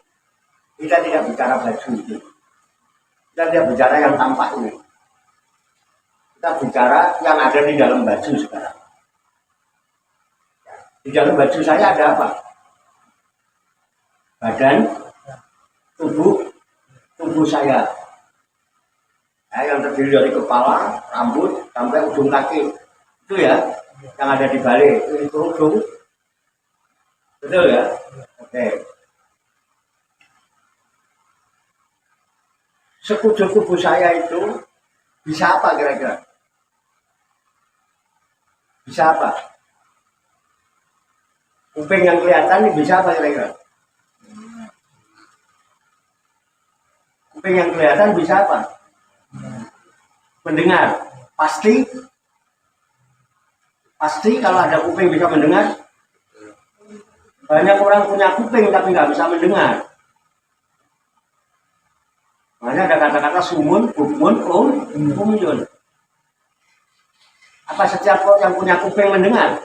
A: Kita tidak bicara baju itu. Kita tidak bicara yang tampak ini. Kita bicara yang ada di dalam baju sekarang. Di dalam baju saya ada apa? Badan, tubuh saya. Nah, yang terdiri dari kepala, rambut, sampai ujung kaki. Itu ya, yang ada di balik. Itu ujung. Betul ya? Oke. Sekujur tubuh saya itu bisa apa kira-kira? Bisa apa? Kuping yang kelihatan ini bisa apa kira-kira? Kuping yang kelihatan bisa apa? Mendengar. Pasti kalau ada kuping bisa mendengar. Banyak orang punya kuping tapi nggak bisa mendengar. Makanya ada kata-kata sumun, bukmun, umyun. Apa setiap orang yang punya kuping mendengar?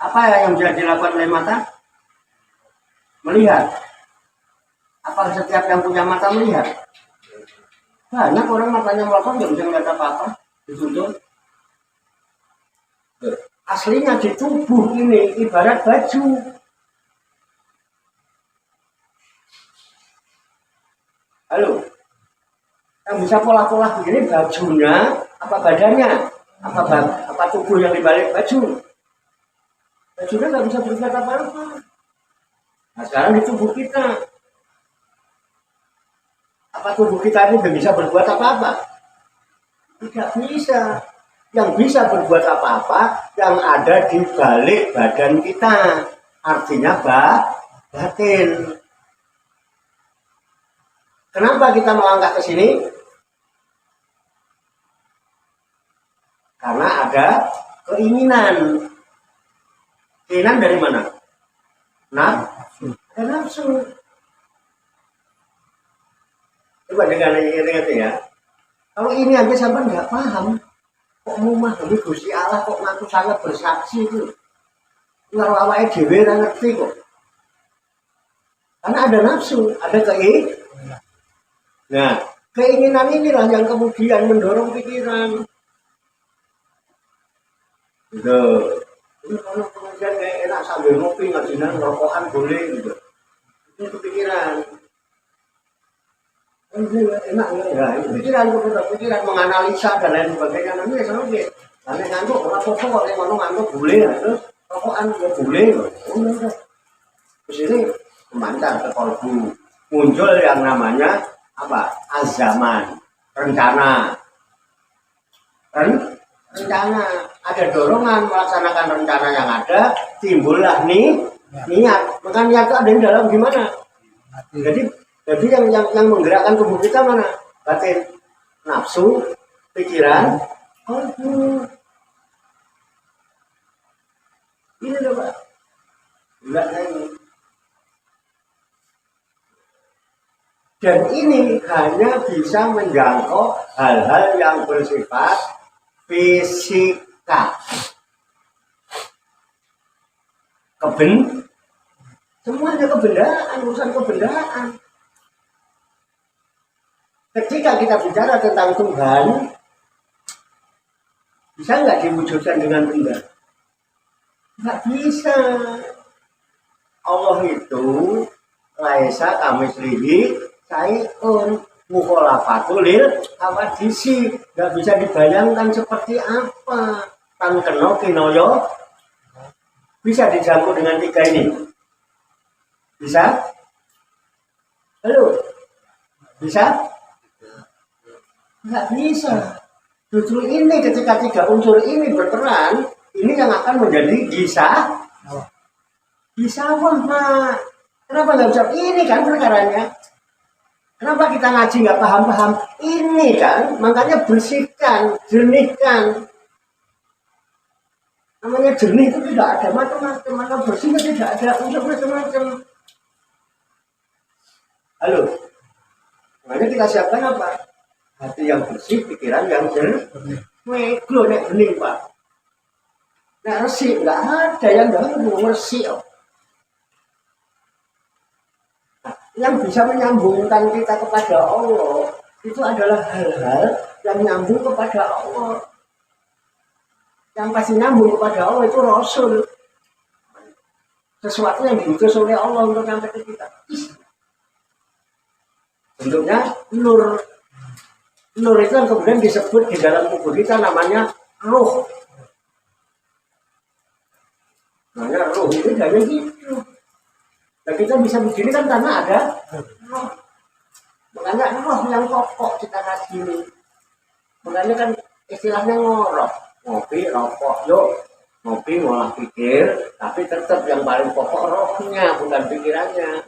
A: Apa yang bisa dilakukan oleh mata? Melihat. Apa setiap yang punya mata melihat? Banyak orang matanya melakukan nggak bisa melihat apa-apa. Ditutup. Aslinya di tubuh ini ibarat baju. Halo, yang bisa pola-pola begini bajunya, apa badannya, apa tubuh yang dibalik baju. Bajunya nggak bisa berbuat apa-apa. Nah sekarang di tubuh kita, apa tubuh kita ini nggak bisa berbuat apa-apa? Tidak bisa. Yang bisa berbuat apa-apa yang ada di balik badan kita, artinya batin. Kenapa kita melangkah ke sini? Karena ada keinginan. Keinginan dari mana? Ada nafsu. Coba dengan ingat-ingat ya. Kalau ini aja sampai nggak paham. Kok mau memahami Gusti Allah kok ngaku sangat bersaksi itu. Kalau awake dhewe ora ngerti kok. Karena ada nafsu, ada keinginan. Nah, keinginan inilah yang kemudian mendorong pikiran. Gitu. Ini kalau kemudian kayak enak sambil ngopi ngajian rokokan boleh gitu. Itu kepikiran. Enak ya, pikiran menganalisa dan lain sebagainya. Nanti ya sama dia. Nanti ngantuk, orang apa kok ngono ngantuk boleh. Terus rokokan ya boleh loh. Terus ini memancar ke kolbu, muncul yang namanya apa? Azaman, rencana. Rencana, ada dorongan melaksanakan rencana yang ada, timbullah niat. Maka niat itu ada di dalam gimana? Jadi yang menggerakkan tubuh kita mana? Batin, nafsu, pikiran, kolbu. Ini loh Pak. Enggak ini. Dan ini hanya bisa menjangkau hal-hal yang bersifat fisika. Semuanya kebendaan, urusan kebendaan. Ketika kita bicara tentang Tuhan, bisa nggak diwujudkan dengan benda? Nggak bisa. Allah itu laisa kamislihi syai'un mukhalafatul hawadisi. Nggak bisa dibayangkan seperti apa. Tan keno kinoyo bisa dijangkau dengan tiga ini. Bisa? Halo? Bisa? Nggak bisa. Justru ini ketika tiga unsur ini berperan, ini yang akan menjadi gisawah, Mak. Kenapa nggak bisa? Ini kan perkaranya. Kenapa kita ngaji nggak paham-paham? Ini kan, makanya bersihkan, jernihkan. Namanya jernih itu tidak ada macam-macam, maka bersihnya tidak ada unsur macam-macam. Halo, makanya kita siapkan apa? Hati yang bersih, pikiran yang jernih. Meglo nek bening Pak. Nek resik nggak ada yang nggak resik. Yang bisa menyambungkan kita kepada Allah itu adalah hal-hal yang nyambung kepada Allah. Yang pasti nyambung kepada Allah itu Rasul. Sesuatu yang diutus oleh Allah untuk sampai ke kita. Bentuknya nur. Nur itu yang kemudian disebut di dalam tubuh kita namanya ruh. Namanya ruh itu hanya gitu. Nah kita bisa begini kan karena ada roh. Makanya roh yang pokok kita kasih ini. Makanya kan istilahnya ngorok. Ngopi, rokok, yuk. Ngopi, ngolah pikir. Tapi tetap yang paling pokok rohnya, bukan pikirannya.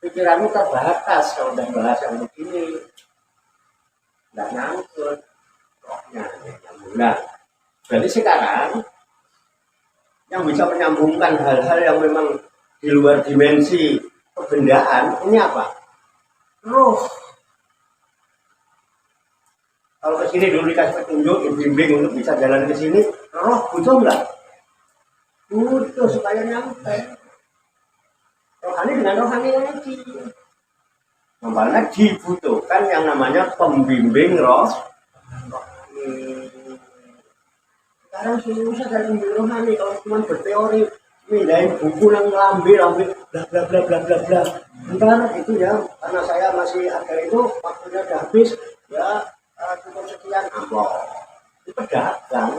A: Pikiranmu terbatas kalau udah bahas yang begini. Nggak nyangkut. Rohnya. Nah, jadi sekarang yang bisa menyambungkan hal-hal yang memang di luar dimensi kebendaan, ini apa? Roh. Kalau ke sini dulu dikasih petunjuk, dibimbing untuk bisa jalan ke sini, roh butuh nggak? Butuh supaya nyampe. Rohani dengan rohani lagi. Makanya dibutuhkan yang namanya pembimbing roh. Sekarang susah dari pembimbing rohani kalau cuma berteori. Mindahin buku yang ngambil bla bla bla bla bla bla. Bentar itu ya, karena saya masih ada itu waktunya udah habis ya, cukup sekian amplop. Itu pedagang.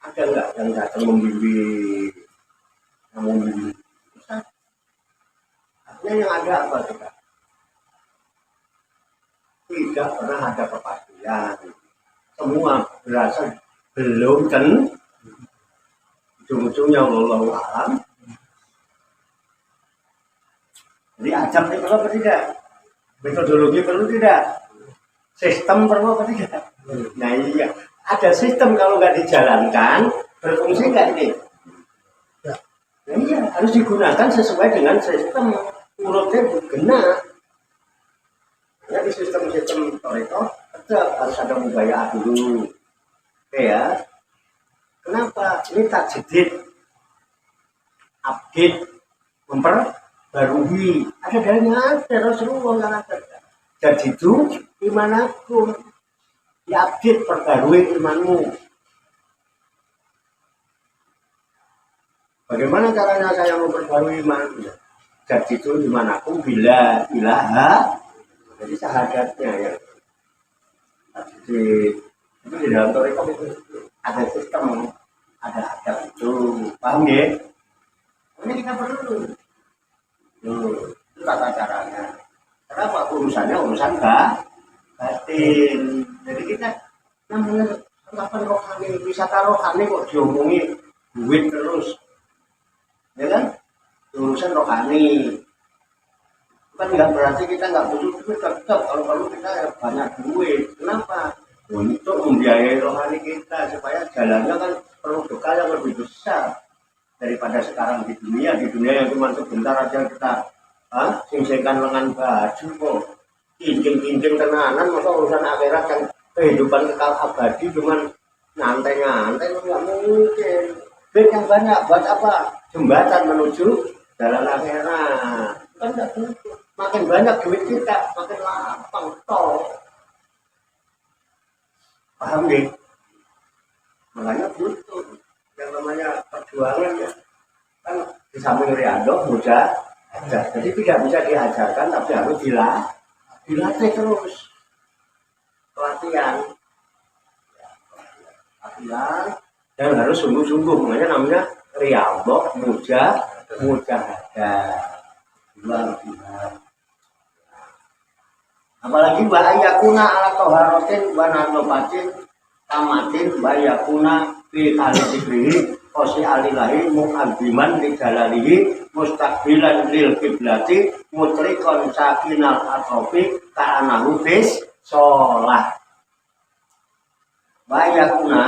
A: Ada nggak yang datang membimbing? Yang membimbing? Artinya yang ada apa juga? Tidak pernah ada kepastian. Semua berasal belum kan? Ujung-ujungnya wallahu a'lam. Jadi ajab ini perlu apa tidak? Metodologi perlu tidak? Sistem perlu apa tidak? Nah iya, ada sistem kalau nggak dijalankan, berfungsi nggak ini? Nah iya, harus digunakan sesuai dengan sistem. Urutnya benar. Ya di sistem-sistem Toriko, tetap harus ada mubaya'ah dulu. Oke ya. Kenapa? Ini tajdid, update, memperbarui. Ada dalilnya, ada Rasulullah yang ada. Jadi itu imanakum, diupdate, perbarui imanmu. Bagaimana caranya saya memperbarui iman? Jadi itu imanakum bila ilaha. Jadi syahadatnya ya. Jadi itu di dalam Toriko itu ada sistem. ada adab itu, paham ya? Ini kita perlu. Itu tata caranya. Kenapa? Urusan batin. Jadi kita namanya tanggapan rohani, wisata rohani kok diomongi duit terus, ya kan? Urusan rohani. Kan nggak berarti kita nggak butuh duit, tetap kalau kita banyak duit. Kenapa? Untuk membiayai rohani kita supaya jalannya kan perlu bekal yang lebih besar daripada sekarang di dunia yang cuma sebentar aja kita singsingkan lengan baju kok kincing tenanan, masa urusan akhirat yang kehidupan kekal abadi cuman nyantai nggak mungkin. Duit yang banyak buat apa? Jembatan menuju jalan akhirat kan nggak butuh. Makin banyak duit kita makin lapang tol, paham ya? Makanya butuh yang namanya perjuangan ya kan di samping riado mudah aja, jadi tidak bisa diajarkan tapi harus dilatih terus, latihan dan harus sungguh-sungguh, makanya namanya riado mudah ada apalagi bahayakuna ala toharotin wanatopatin tamatin bahayakuna fi alisikrihi kosi alilahi mu'adziman lijalalihi mustaqbilan lil kiblati mutrikon sakinal atrofi ka'anahu bis sholah. Bahayakuna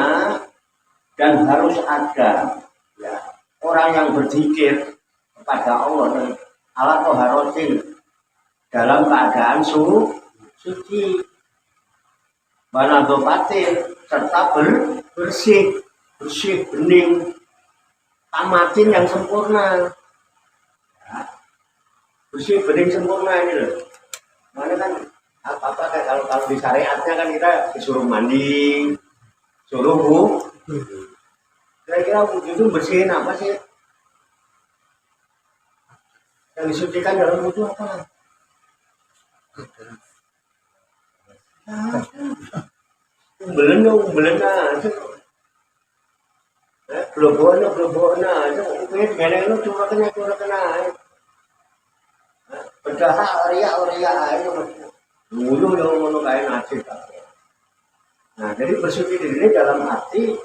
A: dan harus ada ya, orang yang berzikir kepada Allah dan ala toharotin dalam keadaan suci, banadopatin serta bersih bening, tamatin yang sempurna, ya. Bersih bening sempurna ini loh. Mana kan apa kayak kalau di syariatnya kan kita disuruh mandi, suruh kira-kira wudhu itu bersihin apa sih? Yang disucikan dalam wudhu apa? Umbelen aja. Bloboan aja. Mungkin gana lu cuma kena. Berdaha oria aja. Mulu yang ngono kae nasib. Nah, jadi bersuci diri dalam arti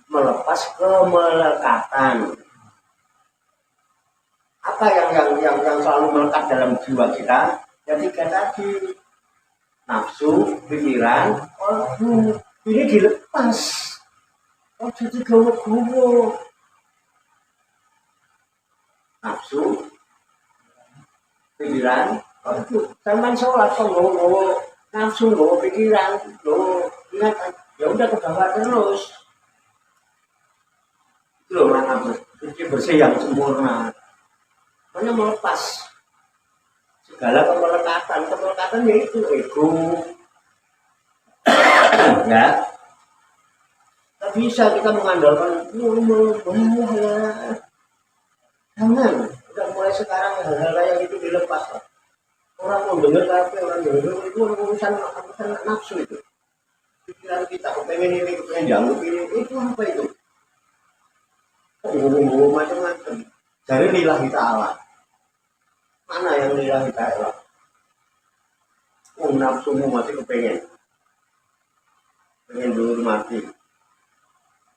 A: melepas kemelekatan. Apa yang selalu melekat dalam jiwa kita? Ya tiga tadi, nafsu, pikiran, ini dilepas. Jadi gawa-gawa. Nafsu, pikiran, zaman sholat kok gawa nafsu, gawa pikiran, gawa ingatan, ya udah kebawa terus. Itu loh mana bersih yang sempurna. Hanya melepas segala kemelekatan yaitu ego. Ya, tak bisa kita mengandalkan ya. Jangan, udah mulai sekarang hal-hal yang itu dilepas. Orang mau dengar tapi orang dengar itu urusan nafsu itu. Pikiran kita kepengen ini, kepengen jangkuk ini, itu apa itu? Ngomong macam-macam. Dari lillahi ta'ala. Mana yang lillahi ta'ala? Nafsumu masih kepengen dihormati,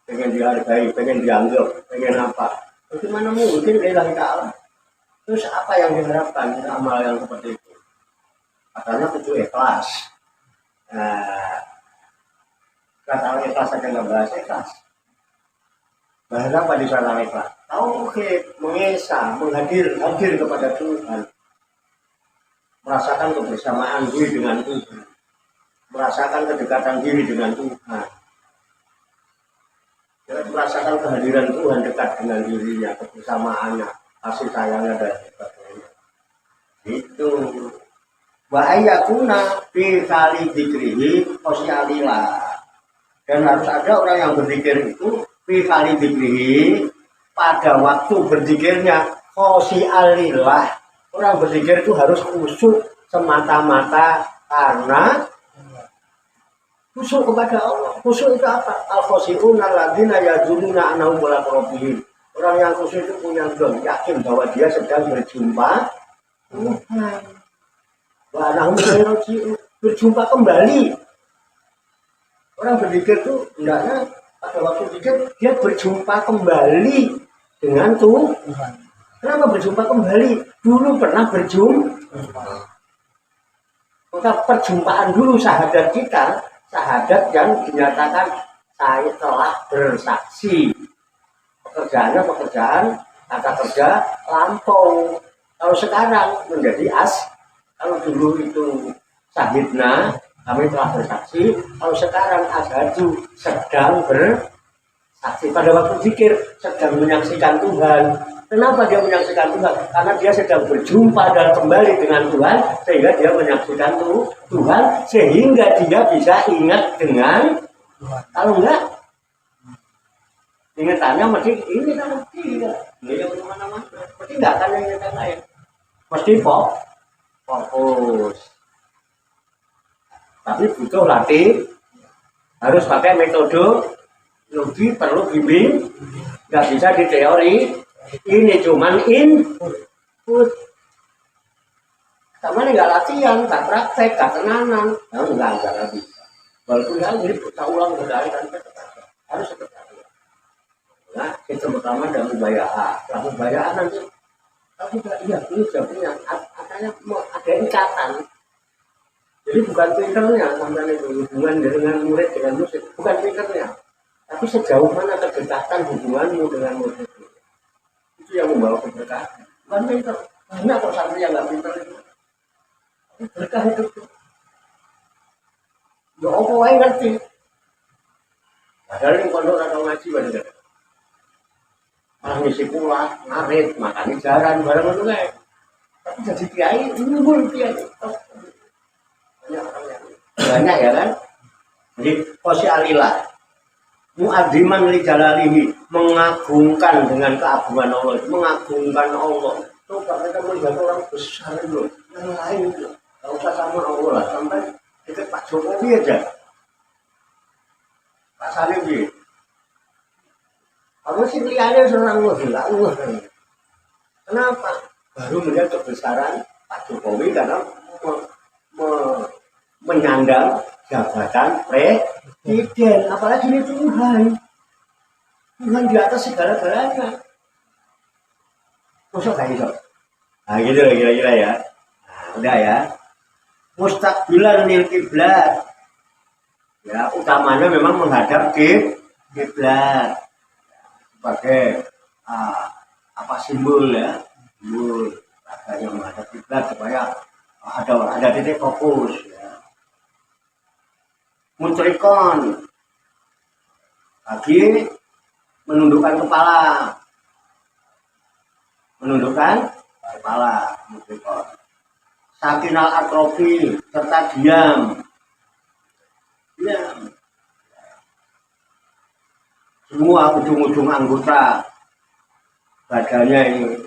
A: pengen dihargai, pengen dianggap, pengen apa? Bagaimana mungkin lillahi ta'ala? Terus apa yang diharapkan dari amal yang seperti itu? Katanya kudu ikhlas. Kata ikhlas aja nggak bahasa ikhlas. Bahasa apa di sana ikhlas? Tauhid, mengesah, hadir kepada Tuhan, merasakan kebersamaan diri dengan Tuhan, merasakan kedekatan diri dengan Tuhan, merasakan kehadiran Tuhan dekat dengan dirinya, kebersamaannya, kasih sayangnya dan sebagainya. Itu bahaya kuna fi kali dikrihi sosialillah, dan harus ada orang yang berzikir itu fi kali dikrihi pada waktu berzikirnya khosialillah. Orang berzikir itu harus khusyuk semata-mata karena Khusyuk kepada Allah. Khusyuk itu apa? Al-khosyi'un alladzina yazununa annahum mulaqu rabbihim. Orang yang khusyuk itu punya zon, yakin bahwa dia sedang berjumpa Tuhan. Wa annahum ilaihi berjumpa kembali. Orang berzikir itu hendaknya pada waktu zikir dia berjumpa kembali dengan Tuhan. Kenapa berjumpa kembali? Dulu pernah berjumpa. Maka perjumpaan dulu syahadat kita, syahadat yang dinyatakan saya telah bersaksi. Pekerjaannya pekerjaan, kata kerja lampau. Kalau sekarang menjadi kalau dulu itu syahidna, kami telah bersaksi. Kalau sekarang asyhadu, sedang bersaksi. Pada waktu zikir sedang menyaksikan Tuhan. Kenapa dia menyaksikan Tuhan? Karena dia sedang berjumpa dan kembali dengan Tuhan, sehingga dia menyaksikan Tuhan, sehingga dia bisa ingat dengan Tuhan. Kalau enggak, ingatannya mesti ini kan tidak. Ini yang mana-mana. Mesti enggak akan ingatan lain. Mesti fokus. Tapi butuh latih, harus pakai metode logi, perlu bimbing, nggak bisa di teori. Ini cuman input. Sama ini nggak latihan, nggak praktek, nggak tenanan, nggak bisa. Walaupun ya jadi kita ulang berkali kan harus seperti itu. Nah, itu pertama dan mubaya'ah. Setelah mubaya'ah nanti, tapi iya ini jawabnya ada ikatan. Jadi bukan pinternya sampai itu hubungan dengan murid dengan murid, bukan pinternya, tapi sejauh mana kedekatan hubunganmu dengan murid itu yang membawa keberkahan. Bukan pinter, banyak kok santri yang nggak pinter itu. Berkah itu. Ya apa wae ngerti. Padahal yang pondok atau ngaji banyak. Malah ngisi pula, ngarit, makan jaran bareng itu kayak. Tapi jadi kiai, unggul kiai. Banyak ya kan? Jadi kosi alilah mu'adziman li jalalihi, mengagungkan dengan keagungan Allah, mengagungkan Allah. Coba kita melihat orang besar itu, yang lain itu, gak usah sama Allah lah, sampai dekat Pak Jokowi aja, Pak Salim. Kamu sih lihatnya senang Allah. Kenapa? Baru melihat kebesaran Pak Jokowi karena menyandang jabatan presiden, apalagi ini Tuhan di atas segala-galanya. Masuk kayak gitu. Nah gitu lah kira-kira ya. Nah, udah ya. Mustaqbilan lil kiblat. Ya, utamanya memang menghadap kiblat sebagai apa simbol ya, simbol adanya menghadap kiblat supaya ada titik fokus. Mutrikon lagi menundukkan kepala mutrikon. Sakinal atrofi serta diam semua ujung-ujung anggota badannya ini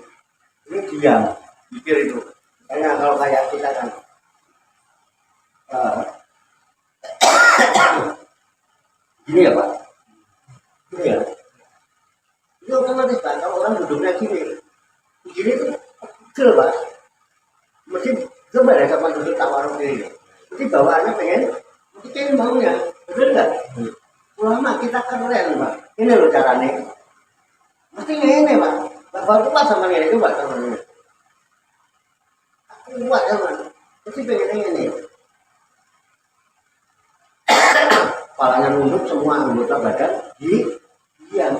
A: diam, pikir itu. Karena kalau kayak kita kan gini ya Pak, gini ya, itu otomatis Pak, kalau orang duduknya gini itu kecil Pak, mesti coba deh kapan duduk tawarung ini, mesti bawaannya pengen maunya, betul nggak? Ulama kita keren Pak, ini loh caranya, mesti ini Pak, bapak kuat sama ini coba sama ini, aku kuat ya Pak, mesti pengen ini. Kepalanya nunduk, semua anggota badan diam.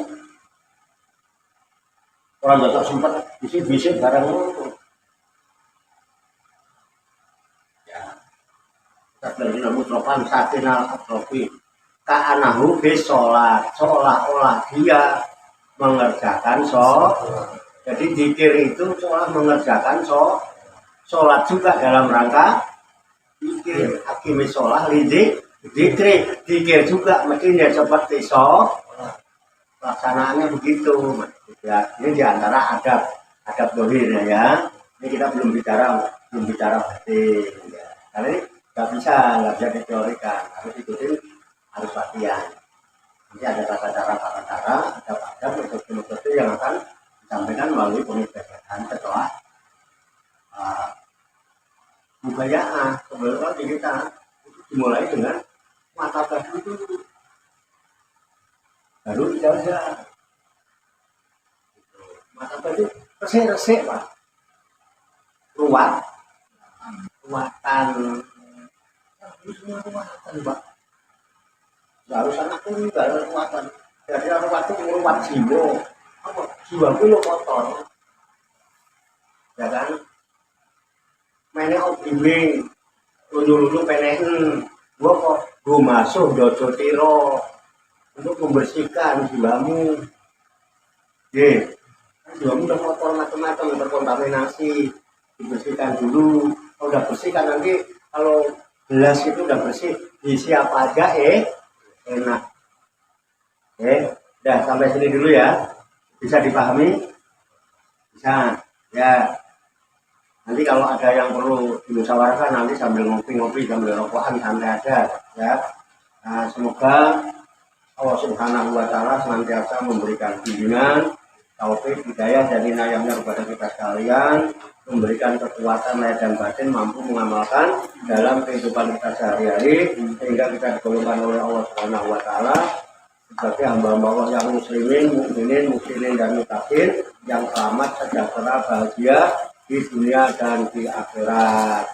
A: Orang nggak sempat bisik-bisik barang nunduk. Ya, kita belajar namun tropan sakinal atrofi. Ka'anahu sholat, seolah-olah dia mengerjakan sholat. Jadi zikir itu seolah mengerjakan sholat juga dalam rangka zikir. Hakimi sholat lidik. Dikir juga mestinya seperti pelaksanaannya begitu ya. Ini diantara adab dohir ya. Ini kita belum bicara batin ya. Karena ini nggak bisa diteorikan, harus ikutin harus latihan. Nanti ada tata cara, ada metode yang akan disampaikan melalui pengibadatan setelah budayaan. Sebelum kita dimulai dengan mata baju itu, baru jalan. Mata baju resik Pak, ruatan, semua ruatan Pak. Harus anak ini harus ruatan. Jadi ruat itu ruat jiwa. Apa? Jiwa itu lo kotor. Ya kan? Mainnya optiming, lunyu-lunyu pengen. Gua kok gue masuk dojo tiro untuk membersihkan jiwamu. Jiwamu udah kotor macam-macam, terkontaminasi, dibersihkan dulu. Kalau udah bersihkan nanti kalau gelas itu udah bersih, diisi apa aja enak. Udah sampai sini dulu ya. Bisa dipahami? Bisa. Ya. Nanti kalau ada yang perlu dimusyawarahkan nanti sambil ngopi-ngopi, sambil rokokan santai aja ya. Nah, semoga Allah Subhanahu wa taala senantiasa memberikan bimbingan, taufik, hidayah dan inayahnya kepada kita sekalian, memberikan kekuatan lahir dan batin mampu mengamalkan dalam kehidupan kita sehari-hari sehingga kita digolongkan oleh Allah Subhanahu wa taala sebagai hamba-hamba Allah yang muslimin, mukminin, muslimin dan mutakin yang selamat, sejahtera, bahagia di dunia dan di akhirat.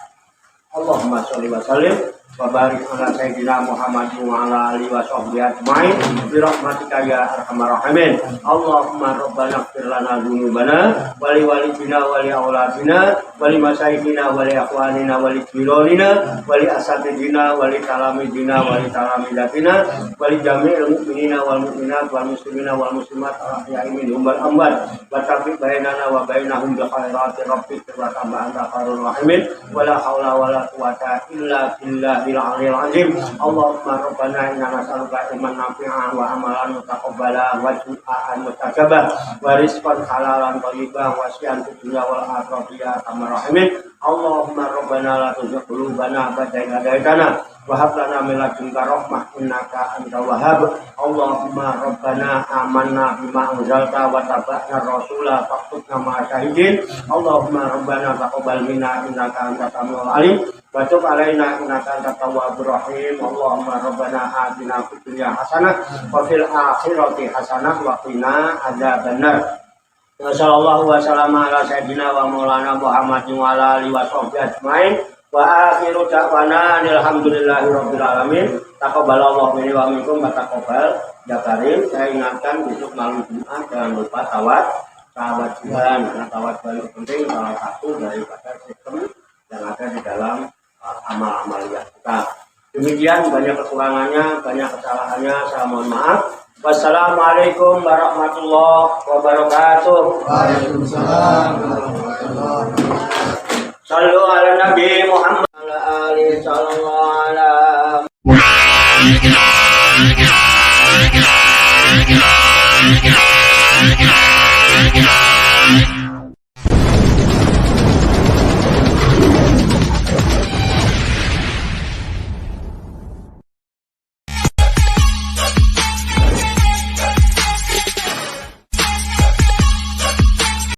A: Allahumma sholli wa sallim wa barik ala sayyidina Muhammadin wa ala alihi wa sahbihi ajmain bi rahmatika ya arhamar rahimin. Allahumma rabbana ighfir lana dzunubana wa li walidina wa li auladina wa li masyayikhina wa li akhwanina wa li jiranina wa li asatidina wa li talamidina wa li talamidatina wa li jami'il mu'minina wal mu'minat wal muslimina wal muslimat al-ahya'i minhum wal amwat wa tafiq bainana wa bainahum bi khairati rabbika wa anta khairur rahimin wa la haula wa la quwwata illa billahil aliyil azim. Allahumma rabbana inna nas'aluka ilman nafi'an wa amalan mutaqabbalan wa du'aan mustajabah wa rizqan halalan thayyiban wa syian fid dunya wal akhirati ya arhamar rahimin. Allahumma rabbana la tuzigh qulubana ba'da idh hadaytana wa hab lana min ladunka rahmah innaka antal wahhab. Allahumma rabbana amanna bima anzalta wa tabi'na rasula faktubna ma'a syahidin. Allahumma rabbana taqabbal minna innaka antas samiul alim wa tub alaina innaka antat tawwabur rahim. Allahumma rabbana atina fid dunya hasanah wa fil akhirati hasanah wa qina adzabannar. Wassallallahu wassalamu ala sayyidina wa maulana Muhammadin wa ala alihi wa sahbihi ajmain. Wa akhiru da'wana alhamdulillahi rabbil alamin. Taqabbalallahu minni wa minkum wa taqabbal ya karim. Saya ingatkan besok malam Jumat jangan lupa tawajuhan. Karena tawajuhan itu penting, salah satu daripada sistem yang ada di dalam amal-amaliyah kita. Demikian, banyak kekurangannya, banyak kesalahannya, saya mohon maaf. Wassalamualaikum warahmatullahi wabarakatuh.
B: Waalaikumsalam warahmatullahi wabarakatuh.
A: Sallu ala Nabi Muhammad ala alihi sallallahu alaihi